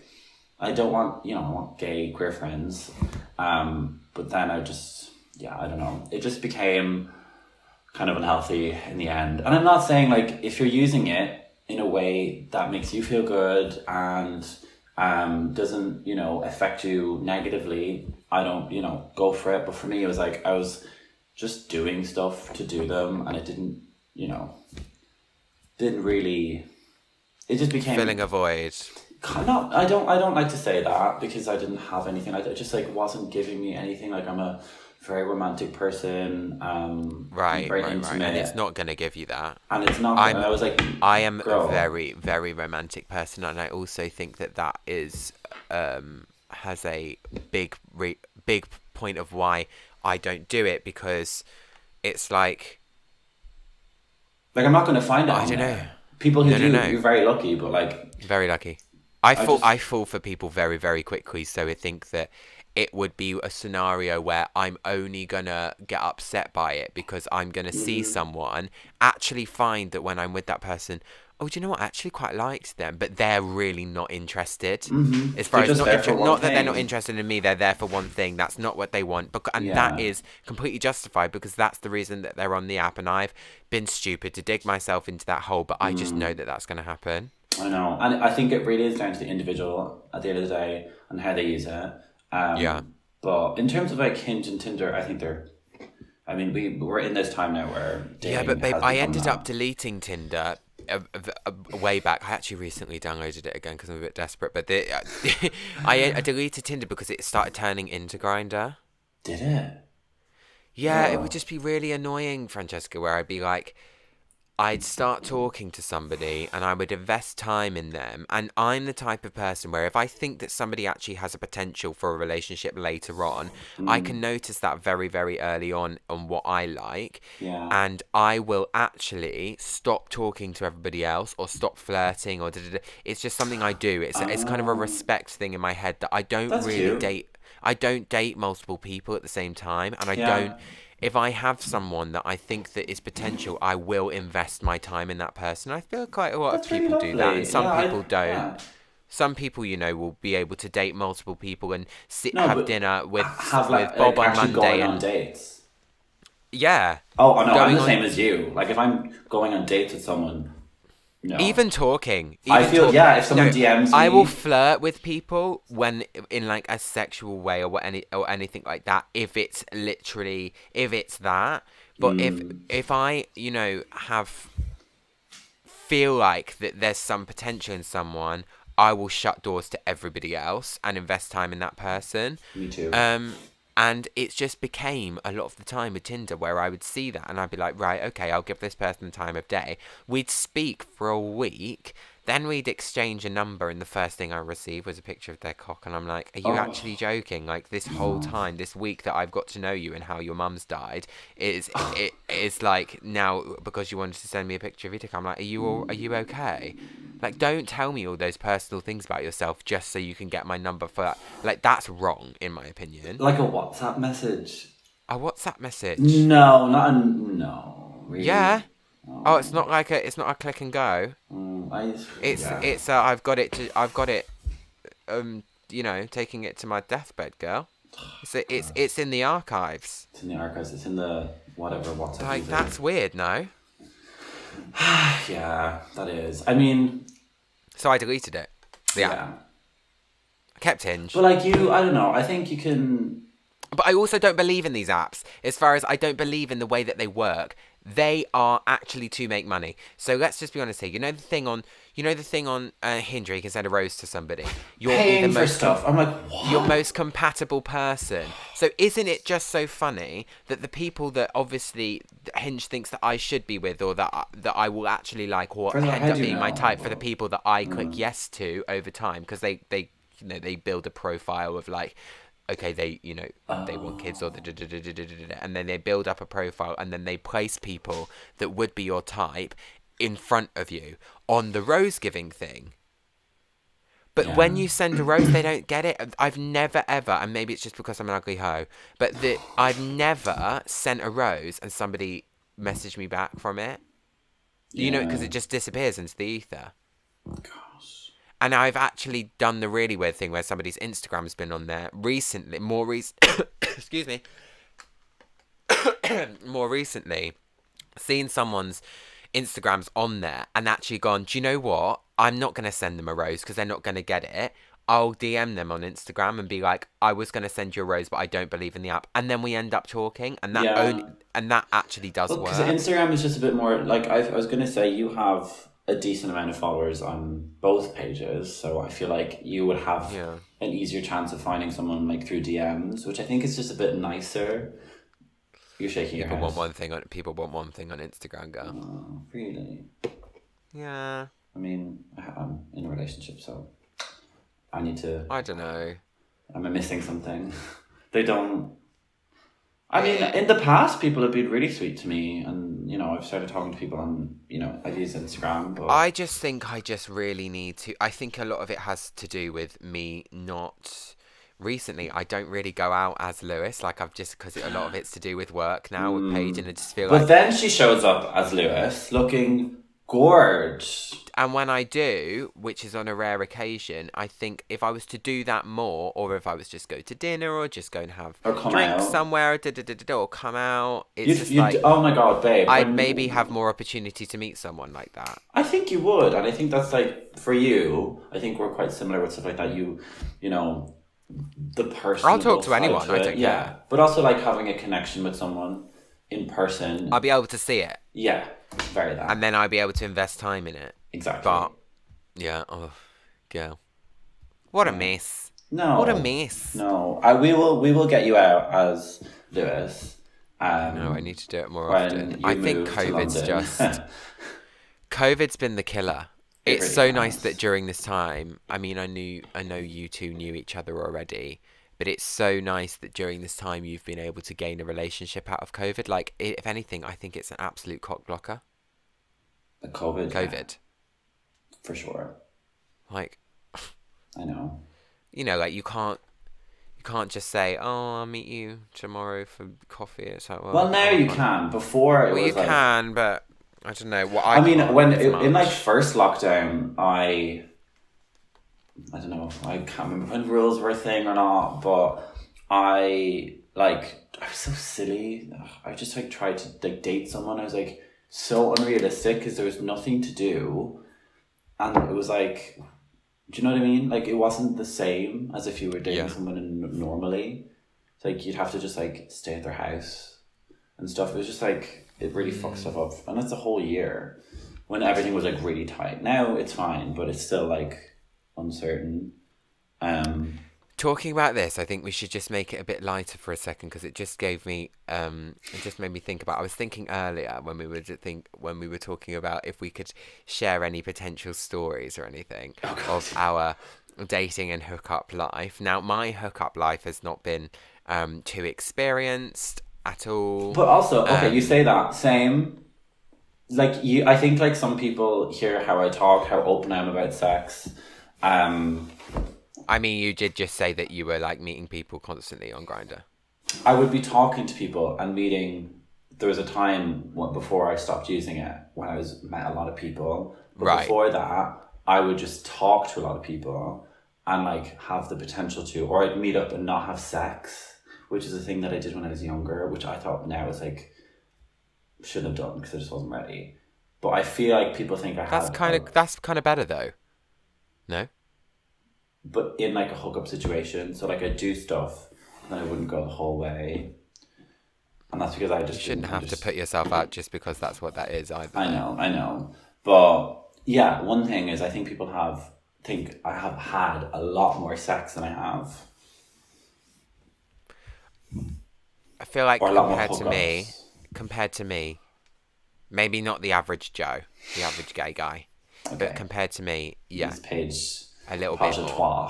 I don't want, I want gay, queer friends. But then I don't know. It just became kind of unhealthy in the end. And I'm not saying, like, if you're using it in a way that makes you feel good and doesn't, affect you negatively, I don't, go for it. But for me, it was like I was just doing stuff to do them, and it didn't really. It just became filling a void. Not, I don't like to say that because I didn't have anything. It just like wasn't giving me anything. Like, I'm a very romantic person. Right, very right, intimate. and it's not gonna give you that. And it's not. And I was like, I am girl. a very, very romantic person, and I also think that is has a big point of why I don't do it, because it's like I'm not going to find it. I don't know. People who do, No. you're very lucky, but like very lucky. I fall for people very, very quickly, so I think that it would be a scenario where I'm only gonna get upset by it because I'm gonna see someone, actually find that when I'm with that person, oh, do you know what? I actually quite liked them, but they're really not interested. As far as not that they're not interested in me, they're there for one thing. That's not what they want, that is completely justified because that's the reason that they're on the app. And I've been stupid to dig myself into that hole, but I just know that that's gonna happen. I know, and I think it really is down to the individual at the end of the day and how they use it. But in terms of like Hinge and Tinder, I think we're in this time now where dating but babe, has I become ended that. up deleting Tinder way back. I actually recently downloaded it again because I'm a bit desperate. But I deleted Tinder because it started turning into Grindr. Did it? Yeah, it would just be really annoying, Francesca, where I'd be like, I'd start talking to somebody and I would invest time in them. And I'm the type of person where if I think that somebody actually has a potential for a relationship later on, I can notice that very, very early on what I like. Yeah. And I will actually stop talking to everybody else or stop flirting or It's just something I do. It's kind of a respect thing in my head that I don't That's really cute. date. I don't date multiple people at the same time, and I Yeah. don't. If I have someone that I think that is potential, I will invest my time in that person. I feel quite a lot of people do that, and some people don't. Yeah. Some people, will be able to date multiple people and No, have but dinner with like Bob on actually Monday going on and dates. yeah. Oh no, I'm Going the on- same as you. Like if I'm going on dates with someone, no. Even talking. I feel if someone DMs me, I will flirt with people when in like a sexual way or anything like that. If it's that, but if I feel like that there's some potential in someone, I will shut doors to everybody else and invest time in that person. Me too. And it just became a lot of the time with Tinder where I would see that and I'd be like, right, okay, I'll give this person the time of day. We'd speak for a week, then we'd exchange a number, and the first thing I received was a picture of their cock. And I'm like, are you actually joking? Like, this whole time, this week that I've got to know you and how your mum's died, it is like, now because you wanted to send me a picture of your dick, I'm like, are you okay? Like, don't tell me all those personal things about yourself just so you can get my number for that. Like, that's wrong, in my opinion. Like a WhatsApp message? A WhatsApp message? No, no, really. Yeah. Oh, it's not a click and go. I've got it. Taking it to my deathbed, girl. It's in the archives. It's in the archives. It's in the whatever WhatsApp. Like, that's weird, no? Yeah, that is. I mean, so I deleted it. Yeah. I kept Hinge. But like I don't know. I think you can. But I also don't believe in these apps. As far as I don't believe in the way that they work. They are actually to make money. So let's just be honest here. You know the thing on Hinge where you can send a rose to somebody. You're paying for stuff. I'm like, what? Your most compatible person. So isn't it just so funny that the people that obviously Hinge thinks that I should be with, or that I will actually like, or end up being my type, for the people that I click yes to over time, because they build a profile of like, okay, they want kids, or and then they build up a profile, and then they place people that would be your type in front of you on the rose giving thing. But when you send a rose, they don't get it. I've never ever, and maybe it's just because I'm an ugly hoe, but I've never sent a rose and somebody messaged me back from it. Because it just disappears into the ether. Gosh. And I've actually done the really weird thing where somebody's Instagram's been on there recently, excuse me, more recently, seen someone's Instagram's on there and actually gone, do you know what? I'm not going to send them a rose because they're not going to get it. I'll DM them on Instagram and be like, I was going to send you a rose, but I don't believe in the app. And then we end up talking, and that actually does work. Because Instagram is just a bit more, like, I was going to say, you have a decent amount of followers on both pages, so I feel like you would have an easier chance of finding someone like through DMs, which I think is just a bit nicer. You're shaking your head. People want one thing on Instagram, girl. Oh, really? Yeah. I mean, I'm in a relationship, so I need to. I don't know. Am I missing something? They don't. I mean, in the past, people have been really sweet to me, and I've started talking to people on, I've used Instagram, but I just think I just really need to. I think a lot of it has to do with me not. Recently, I don't really go out as Lewis. Like, because a lot of it's to do with work now with Paige, and I just feel like. But then she shows up as Lewis, looking gorgeous. And when I do, which is on a rare occasion, I think if I was to do that more, or if I was just go to dinner, or just go and have drinks somewhere, or come out, oh my god, babe! I'd maybe have more opportunity to meet someone like that. I think you would, and I think that's like for you. I think we're quite similar with stuff like that. The person. I'll talk to anyone. I don't care. But also like having a connection with someone in person. I'll be able to see it. Yeah, very that. And then I'll be able to invest time in it. Exactly. But yeah, girl, what a mess. No, what a mess. No, we will get you out as Lewis. No, I need to do it more often. I think COVID's been the killer. It's really so nice that during this time, I mean, I know you two knew each other already, but it's so nice that during this time you've been able to gain a relationship out of COVID. Like, if anything, I think it's an absolute cock blocker. The COVID. Yeah. For sure. Like, I know. Like you can't just say, "Oh, I'll meet you tomorrow for coffee." It's like, well, now you can. Before it was you can, but I don't know. What I mean, when in like first lockdown, I don't know. I can't remember when rules were a thing or not, but I was so silly. I just tried to date someone. I was like so unrealistic because there was nothing to do, and it was like, do you know what I mean? Like, it wasn't the same as if you were dating someone normally. It's like you'd have to just stay at their house and stuff. It was just like, it really fucked stuff up, and that's a whole year when everything was really tight. Now it's fine, but it's still uncertain. Talking about this, I think we should just make it a bit lighter for a second because it just gave me, it just made me think about. I was thinking earlier when we were talking about if we could share any potential stories or anything of our dating and hookup life. Now, my hookup life has not been too experienced at all. But also, okay, you say that same. Like I think like some people hear how I talk, how open I am about sex. I mean, you did just say that you were like meeting people constantly on Grindr. I would be talking to people and meeting. There was a time before I stopped using it when I met a lot of people. But Right. before that, I would just talk to a lot of people and like have the potential to, or I'd meet up and not have sex, which is a thing that I did when I was younger, which I thought now is like shouldn't have done because I just wasn't ready. But I feel like people think That's kind of better though. No. But in like a hookup situation, so like I do stuff, then I wouldn't go the whole way, and that's because I just You shouldn't have to put yourself out just because that's what that is either. I know, but yeah, one thing is I think people think I have had a lot more sex than I have. I feel like Or a lot more compared to me, maybe not the average Joe, the average gay guy, but compared to me, yeah, This page, a little bit more.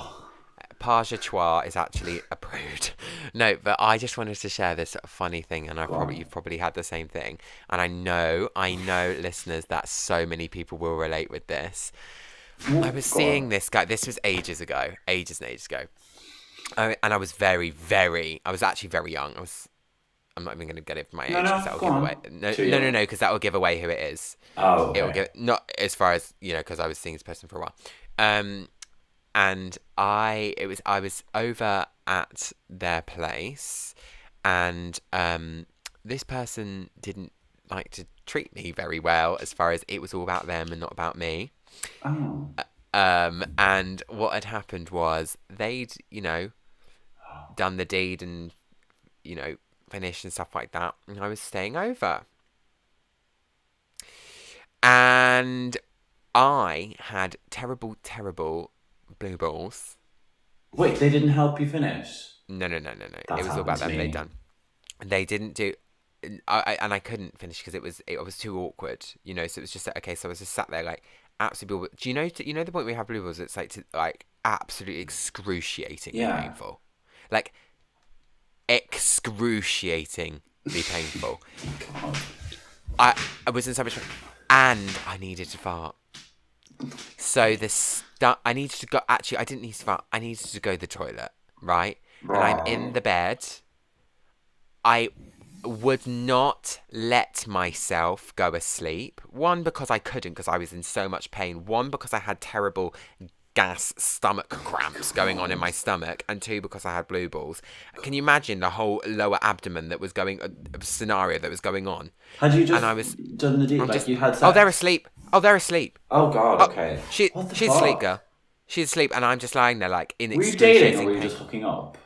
Page a trois is actually a prude. No, but I just wanted to share this funny thing, and you've probably had the same thing. And I know, listeners, that so many people will relate with this. I was seeing this guy. This was ages and ages ago. And I was I was actually very young. I'm not even going to get it for my age because that will give away. No, because that will give away who it is. Oh, okay. It will give not as far as because I was seeing this person for a while. And I was over at their place, and this person didn't like to treat me very well as far as it was all about them and not about me. Oh. And what had happened was they'd done the deed and finished and stuff like that, and I was staying over, and I had terrible blue balls. Wait, they didn't help you finish? No. It was all about them. They'd done. They didn't do. I couldn't finish because it was too awkward, So it was just like, okay. So I was just sat there like absolutely. Do you know the point we have blue balls? It's like absolutely excruciatingly painful, like excruciatingly painful. God. I was in so much pain, and I needed to fart. So I needed to go. Actually, I didn't need to fart. I needed to go to the toilet, right? And I'm in the bed. I would not let myself go asleep. One, because I couldn't, because I was in so much pain. One, because I had terrible gas stomach cramps going on in my stomach. And two, because I had blue balls. Can you imagine the whole lower abdomen that was scenario that was going on? Had you just and I was done the deed? Like you had sex? Oh, they're asleep. Oh, God, okay. She's asleep, girl. She's asleep, and I'm just lying there like in Were you excruciating dating or were you pain. just hooking up?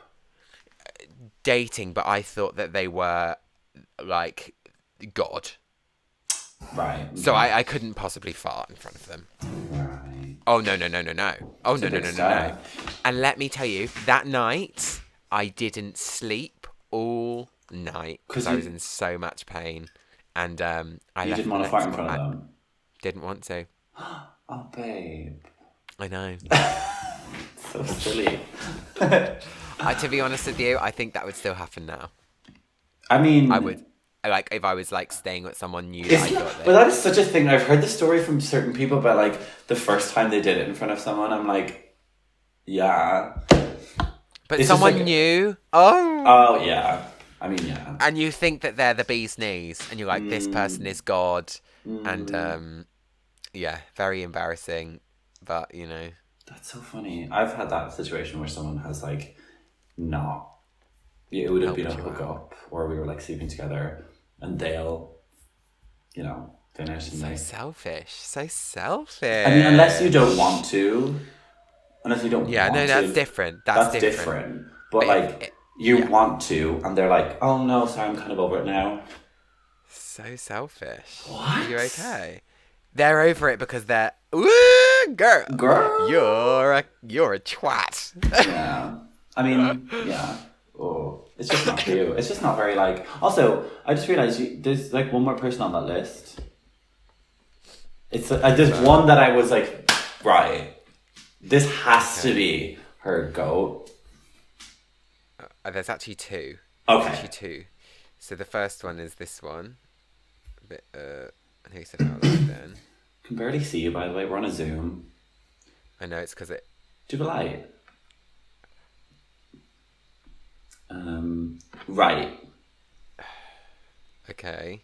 Dating, but I thought that they were like God. Right. So I couldn't possibly fart in front of them. Right. Oh, no. Oh, no. And let me tell you, that night, I didn't sleep all night because I was in so much pain. And You didn't want to fight in front of them? Didn't want to. Oh, babe. I know. So silly. To be honest with you, I think that would still happen now. I mean... I would. Like, if I was, like, staying with someone new, I thought that... But that is such a thing. I've heard the story from certain people about, like, the first time they did it in front of someone. I'm like, yeah. But someone new? Oh! Oh, yeah. I mean, yeah. And you think that they're the bee's knees. And you're like, this person is God. And, yeah, very embarrassing. But, That's so funny. I've had that situation where someone has, like, not... It would have been a hookup, or we were, like, sleeping together, and they'll, finish. And selfish. So selfish. I mean, unless you don't want to. Yeah, no, that's different. That's different. But, you want to, and they're like, oh, no, sorry, I'm kind of over it now. So selfish. What? Are you okay? They're over it because they're... Ooh, girl. Girl. You're a twat. Yeah. I mean, yeah. Oh, it's just not for you. It's just not very like. Also, I just realized there's like one more person on that list. It's there's one that I was like, right. This has to be her goat. There's actually two. Okay. There's actually two. So the first one is this one. A bit, I think I said it out loud then. Can barely see you, by the way. We're on a Zoom. I know, it's because it... Do you have a light? Right. Okay.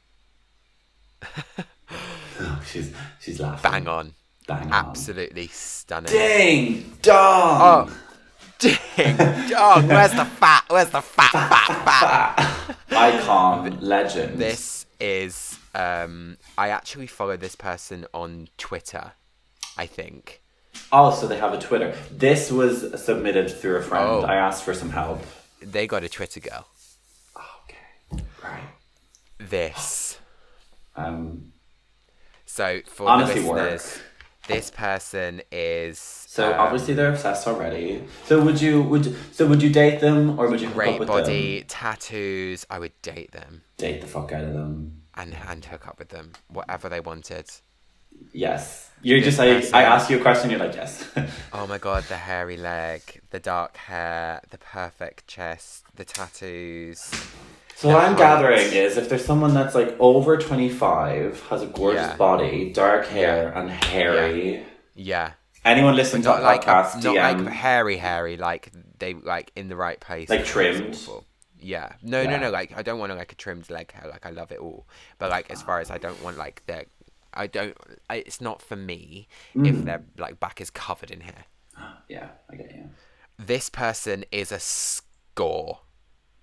Oh, she's laughing. Bang on. Bang on. Absolutely stunning. Ding dong! Oh! Ding dong! Where's the fat? Where's the fat? Icon, legend. This is... I actually follow this person on Twitter, I think. Oh, so they have a Twitter. This was submitted through a friend. Oh. I asked for some help. They got a Twitter girl. Okay. Right. This. So, for Honestly, the listeners, this person is... So, obviously they're obsessed already. So, would you date them, or would you hook great up with body, them? tattoos. I would date them. Date the fuck out of them. And hook up with them. Whatever they wanted. Yes. You're just like, I ask you a question, you're like, yes. Oh my god, the hairy leg, the dark hair, the perfect chest, the tattoos. So what I'm gathering is if there's someone that's like over 25, has a gorgeous body, dark hair, and hairy. Yeah. Anyone listening to that podcast, not DM. like hairy, like they like in the right place. Like trimmed. Yeah. No, like I don't want like a trimmed leg hair, like I love it all. But like as far as I don't want like it's not for me if their like back is covered in hair. Yeah, I get you. This person is a score.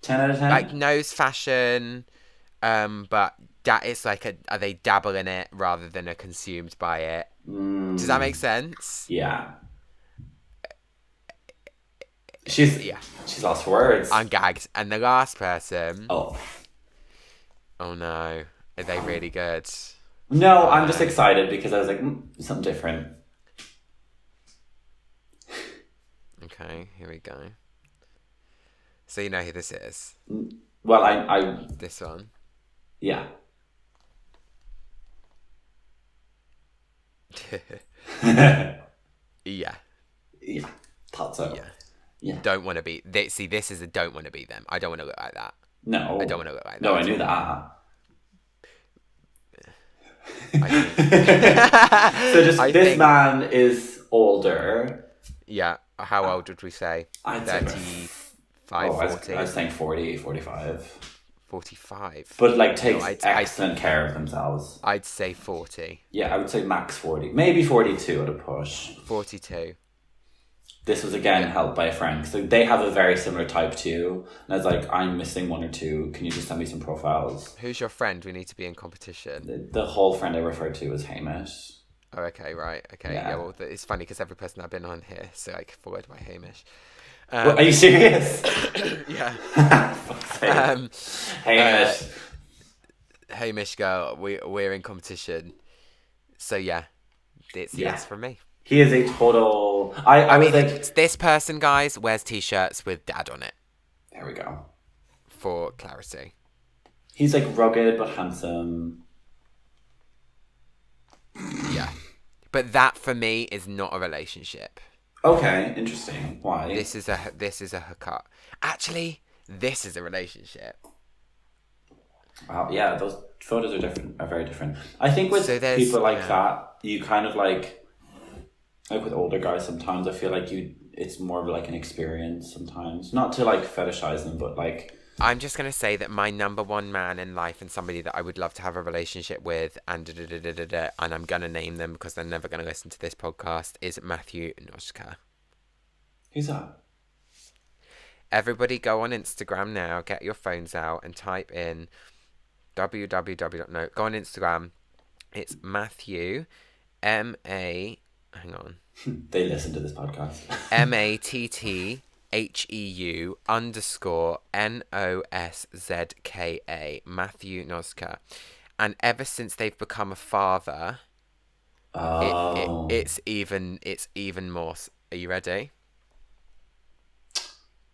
10 out of 10? Like knows fashion, but that is like they dabble in it rather than are consumed by it. Does that make sense? Yeah. She's lost for words. I'm gagged. And the last person. Oh no. Are they really good? No, I'm just excited because I was like, something different. Okay, here we go. So you know who this is? Well, I This one? Yeah. Yeah. Yeah. Thought so. Yeah. Don't want to be... this is a don't want to be them. I don't want to look like that. No. I don't want to look like that. No, I knew that. So this man is older. Yeah. How old would we say? I'd say 35, 40? I was saying 40, 45. 45. But like takes excellent care of themselves. I'd say 40. Yeah, I would say max 40. Maybe 42 at a push. 42. This was again helped by a friend. So they have a very similar type too. And I was like, I'm missing one or two. Can you just send me some profiles? Who's your friend? We need to be in competition. The whole friend I referred to was Hamish. Oh, okay, right. Okay, yeah, well, it's funny because every person I've been on here is like followed by Hamish. Are you serious? Yeah. Hamish. Hamish girl, we're in competition. So yeah, it's yes from me. He is a total... I mean, like... This person, guys, wears T-shirts with dad on it. There we go. For clarity. He's like rugged but handsome. Yeah. But that, for me, is not a relationship. Okay, interesting. Why? This is a hookup. Actually, this is a relationship. Wow, yeah, those photos are very different. I think with people like that, you kind of like with older guys sometimes, I feel like it's more of like an experience sometimes. Not to like fetishize them, but like... I'm just going to say that my number one man in life and somebody that I would love to have a relationship with and I'm going to name them because they're never going to listen to this podcast, is Matthew Noshka. Who's that? Everybody go on Instagram now, get your phones out and type in go on Instagram. It's Matthew, hang on. They listen to this podcast. MATTHEU_NOSZKA, Matthew Noska. And ever since they've become a father, it's even more. Are you ready?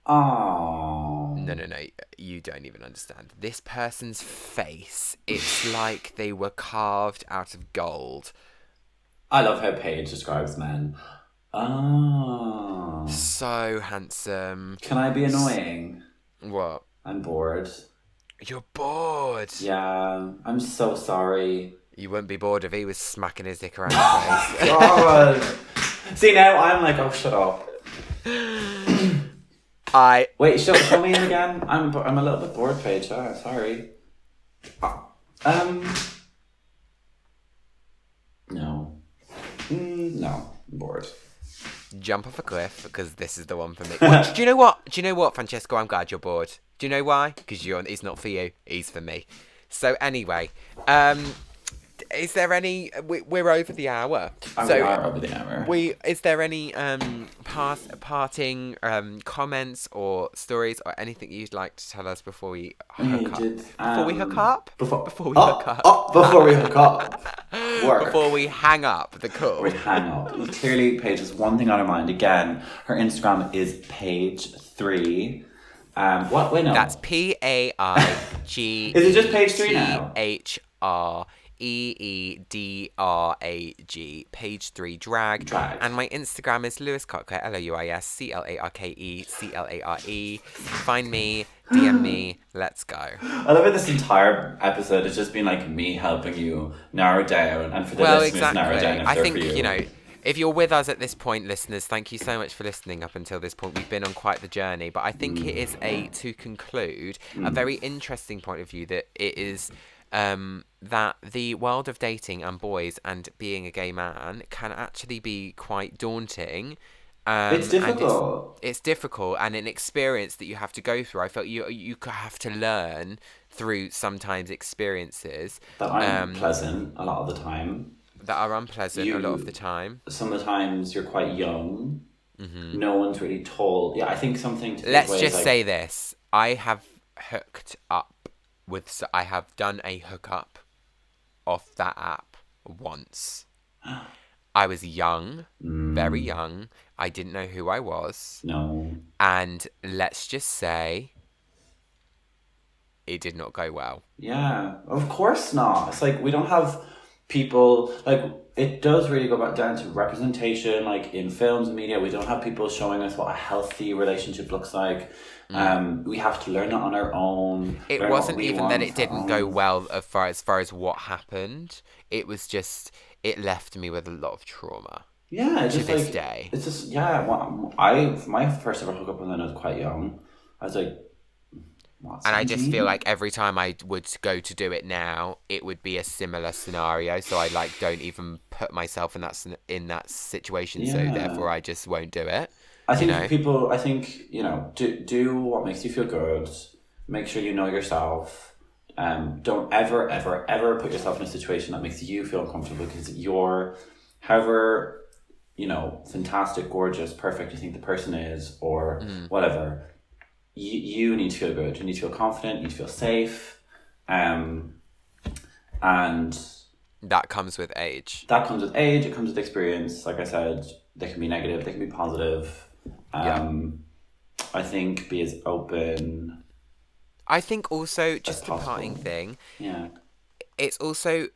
Oh. No, you don't even understand. This person's face, it's like they were carved out of gold. I love how Paige describes men. Oh. So handsome. Can I be annoying? What? I'm bored. You're bored. Yeah, I'm so sorry. You wouldn't be bored if he was smacking his dick around your face. God. See, now I'm like, oh, shut up. Wait, show me in again. I'm a little bit bored, Paige. Oh, sorry. No. No, I'm bored. Jump off a cliff because this is the one for me. Well, do you know what? Do you know what, Francesco? I'm glad you're bored. Do you know why? Because it's not for you. He's for me. So anyway, is there any? We're over the hour. We are over the hour. Is there any parting comments or stories or anything you'd like to tell us before we hook up? Before we hook up? Before we hook up. Before we hook up. Before we hang up the call. We hang up. Clearly, Paige has one thing on her mind. Again, her Instagram is Paige3. What? Wait, no. That's PAIG. Is it just Paige3 now? HREEDRAG, Page3 drag. And my Instagram is Lewis Cockler, LOUISCLARKECLARE. Find me, DM me, let's go. I love it. This entire episode has just been like me helping you narrow down, and for the listeners narrow down. If I they're think for you. If you're with us at this point, listeners, thank you so much for listening up until this point. We've been on quite the journey, but I think it is to conclude, a very interesting point of view that it is. That the world of dating and boys and being a gay man can actually be quite daunting. It's difficult. It's difficult and an experience that you have to go through. I felt you have to learn through sometimes experiences that are unpleasant a lot of the time. That are unpleasant a lot of the time. Some of the times you're quite young. Mm-hmm. No one's really told. Yeah, I think something to Let's just say this. I have hooked up I have done a hookup off that app once. I was young, very young. I didn't know who I was. No. And let's just say it did not go well. Yeah, of course not. It's like we don't have people, like, it does really go back down to representation, like in films and media. We don't have people showing us what a healthy relationship looks like. We have to learn it on our own. It wasn't even that it didn't go well as far as what happened. It was just, it left me with a lot of trauma. Yeah, to this day. It's just, yeah. My first ever hookup when I was quite young, I was like, what, 17? And I just feel like every time I would go to do it now, it would be a similar scenario. So I don't even put myself in that situation. Yeah. So therefore, I just won't do it. I think do what makes you feel good. Make sure you know yourself. Don't ever, ever, ever put yourself in a situation that makes you feel uncomfortable, because you're, however, fantastic, gorgeous, perfect you think the person is, or whatever, you need to feel good. You need to feel confident. You need to feel safe. And that comes with age. That comes with age. It comes with experience. Like I said, they can be negative. They can be positive. I think be as open. I think also, just a parting thing. Yeah. It's also,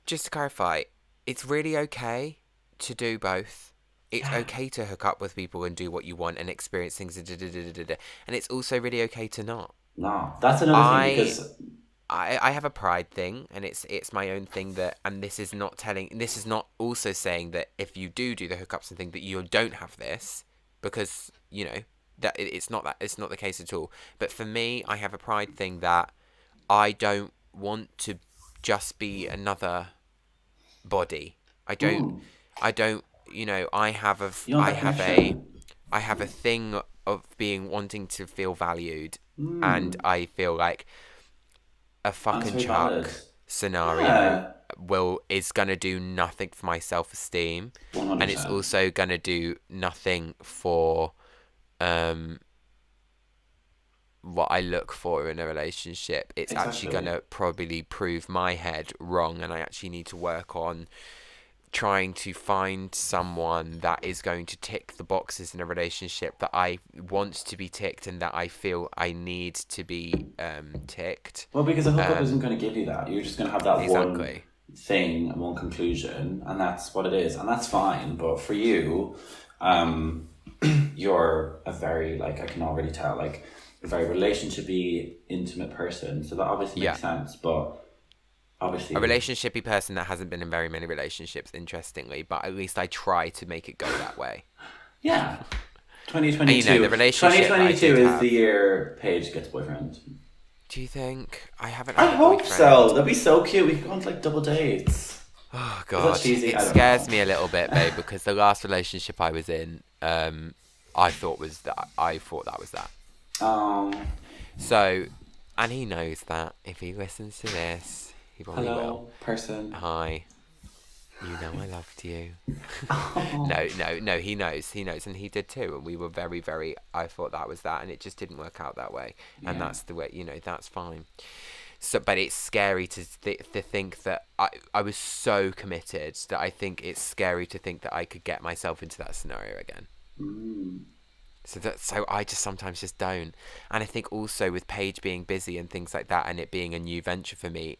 just to clarify, it's really okay to do both. It's okay to hook up with people and do what you want and experience things. And it's also really okay to not. No, that's another thing, because I have a pride thing, and it's my own thing that, and this is not also saying that if you do the hookups and think that you don't have this, because that it's not the case at all. But for me, I have a pride thing that I don't want to just be another body. I don't I have a thing of wanting to feel valued, and I feel like a fucking chuck scenario is gonna do nothing for my self-esteem, 100%. and it's also gonna do nothing for what I look for in a relationship. It's actually gonna probably prove my head wrong, and I actually need to work on trying to find someone that is going to tick the boxes in a relationship that I want to be ticked and that I feel I need to be ticked. Well, because a hookup isn't going to give you that. You're just going to have that one Exactly. thing and one conclusion, and that's what it is, and that's fine. But for you, you're a very, like, I can already tell, like, a very relationshipy, intimate person. So that obviously makes sense, but obviously... A relationshipy person that hasn't been in very many relationships, interestingly, but at least I try to make it go that way. Yeah. 2022. And, you know, the relationship 2022 is the year Paige gets boyfriend. Do you think? I haven't I had a hope boyfriend. so. That'd be so cute. We could go on, like, double dates. Oh, God. Cheesy? It scares me a little bit, babe, because the last relationship I was in, I thought that was that. So, and he knows that if he listens to this, he probably will. Hello, person. Hi. You know I loved you. Oh. No, he knows, and he did too, and we were very, very, I thought that was that, and it just didn't work out that way, and that's the way, you know, that's fine. So, but it's scary to think that I was so committed that I think it's scary to think that I could get myself into that scenario again. So I just sometimes just don't. And I think also with Paige being busy and things like that, and it being a new venture for me,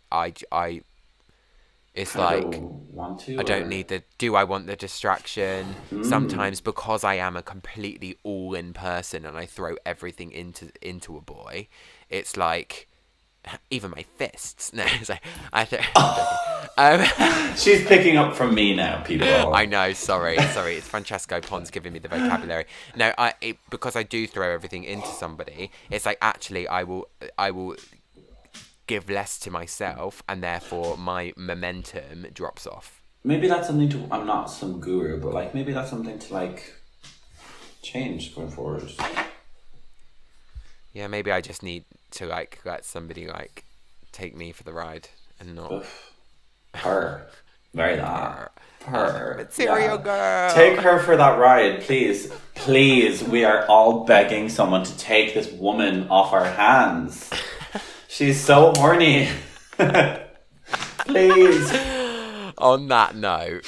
it's like, I don't need do I want the distraction? Sometimes because I am a completely all-in person and I throw everything into a boy, it's like, even my fists. No, it's like, she's picking up from me now, people. I know, sorry. It's Francesco Pons giving me the vocabulary. No, because I do throw everything into somebody, it's like, actually, I will give less to myself, and therefore my momentum drops off. Maybe that's something to... I'm not some guru, but, like, maybe that's something to, like, change going forward. Yeah, maybe I just need to, like, let somebody, like, take me for the ride and not... Her. Very that. Her. Material girl. Take her for that ride, please. Please, we are all begging someone to take this woman off our hands. She's so horny. Please. On that note,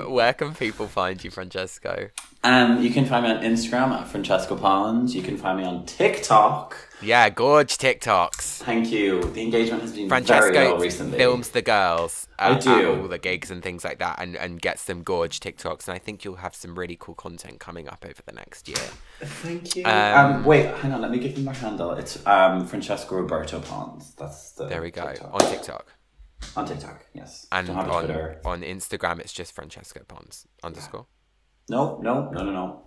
where can people find you, Francesco? You can find me on Instagram at Francesco Pons. You can find me on TikTok. Yeah, gorge TikToks. Thank you. The engagement has been Francesco very low recently. Films the girls I do. at all the gigs and things like that, and gets them gorge TikToks. And I think you'll have some really cool content coming up over the next year. Thank you. Wait, hang on. Let me give you my handle. It's Francesco Roberto Pons. That's the... There we go. TikTok. On TikTok. On TikTok, yes. And Don't have a Twitter. on Instagram, it's just Francesco Pons _ No.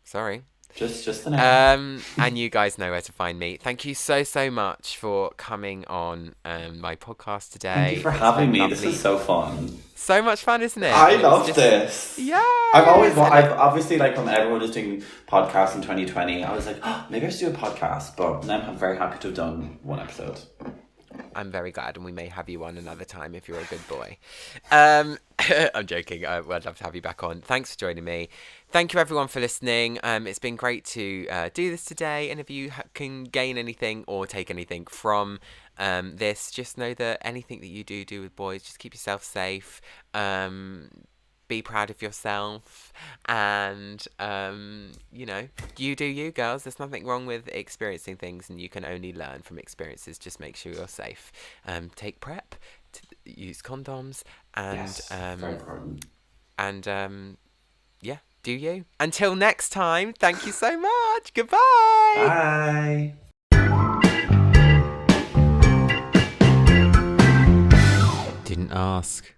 Sorry. Just the name. And you guys know where to find me. Thank you so much for coming on my podcast today. Thank you for having me. This is so fun. So much fun, isn't it? I love this. Yeah. I've obviously, like, when everyone was doing podcasts in 2020, I was like, oh, maybe I should do a podcast. But now I'm very happy to have done one episode. I'm very glad, and we may have you on another time if you're a good boy. I'm joking. I'd love to have you back on. Thanks for joining me. Thank you, everyone, for listening. It's been great to do this today, and if you can gain anything or take anything from this, just know that anything that you do with boys, just keep yourself safe. Be proud of yourself, and you do you, girls. There's nothing wrong with experiencing things, and you can only learn from experiences. Just make sure you're safe. Take PrEP, use condoms, and yes, very important. And do you. Until next time, thank you so much. Goodbye. Bye. Didn't ask.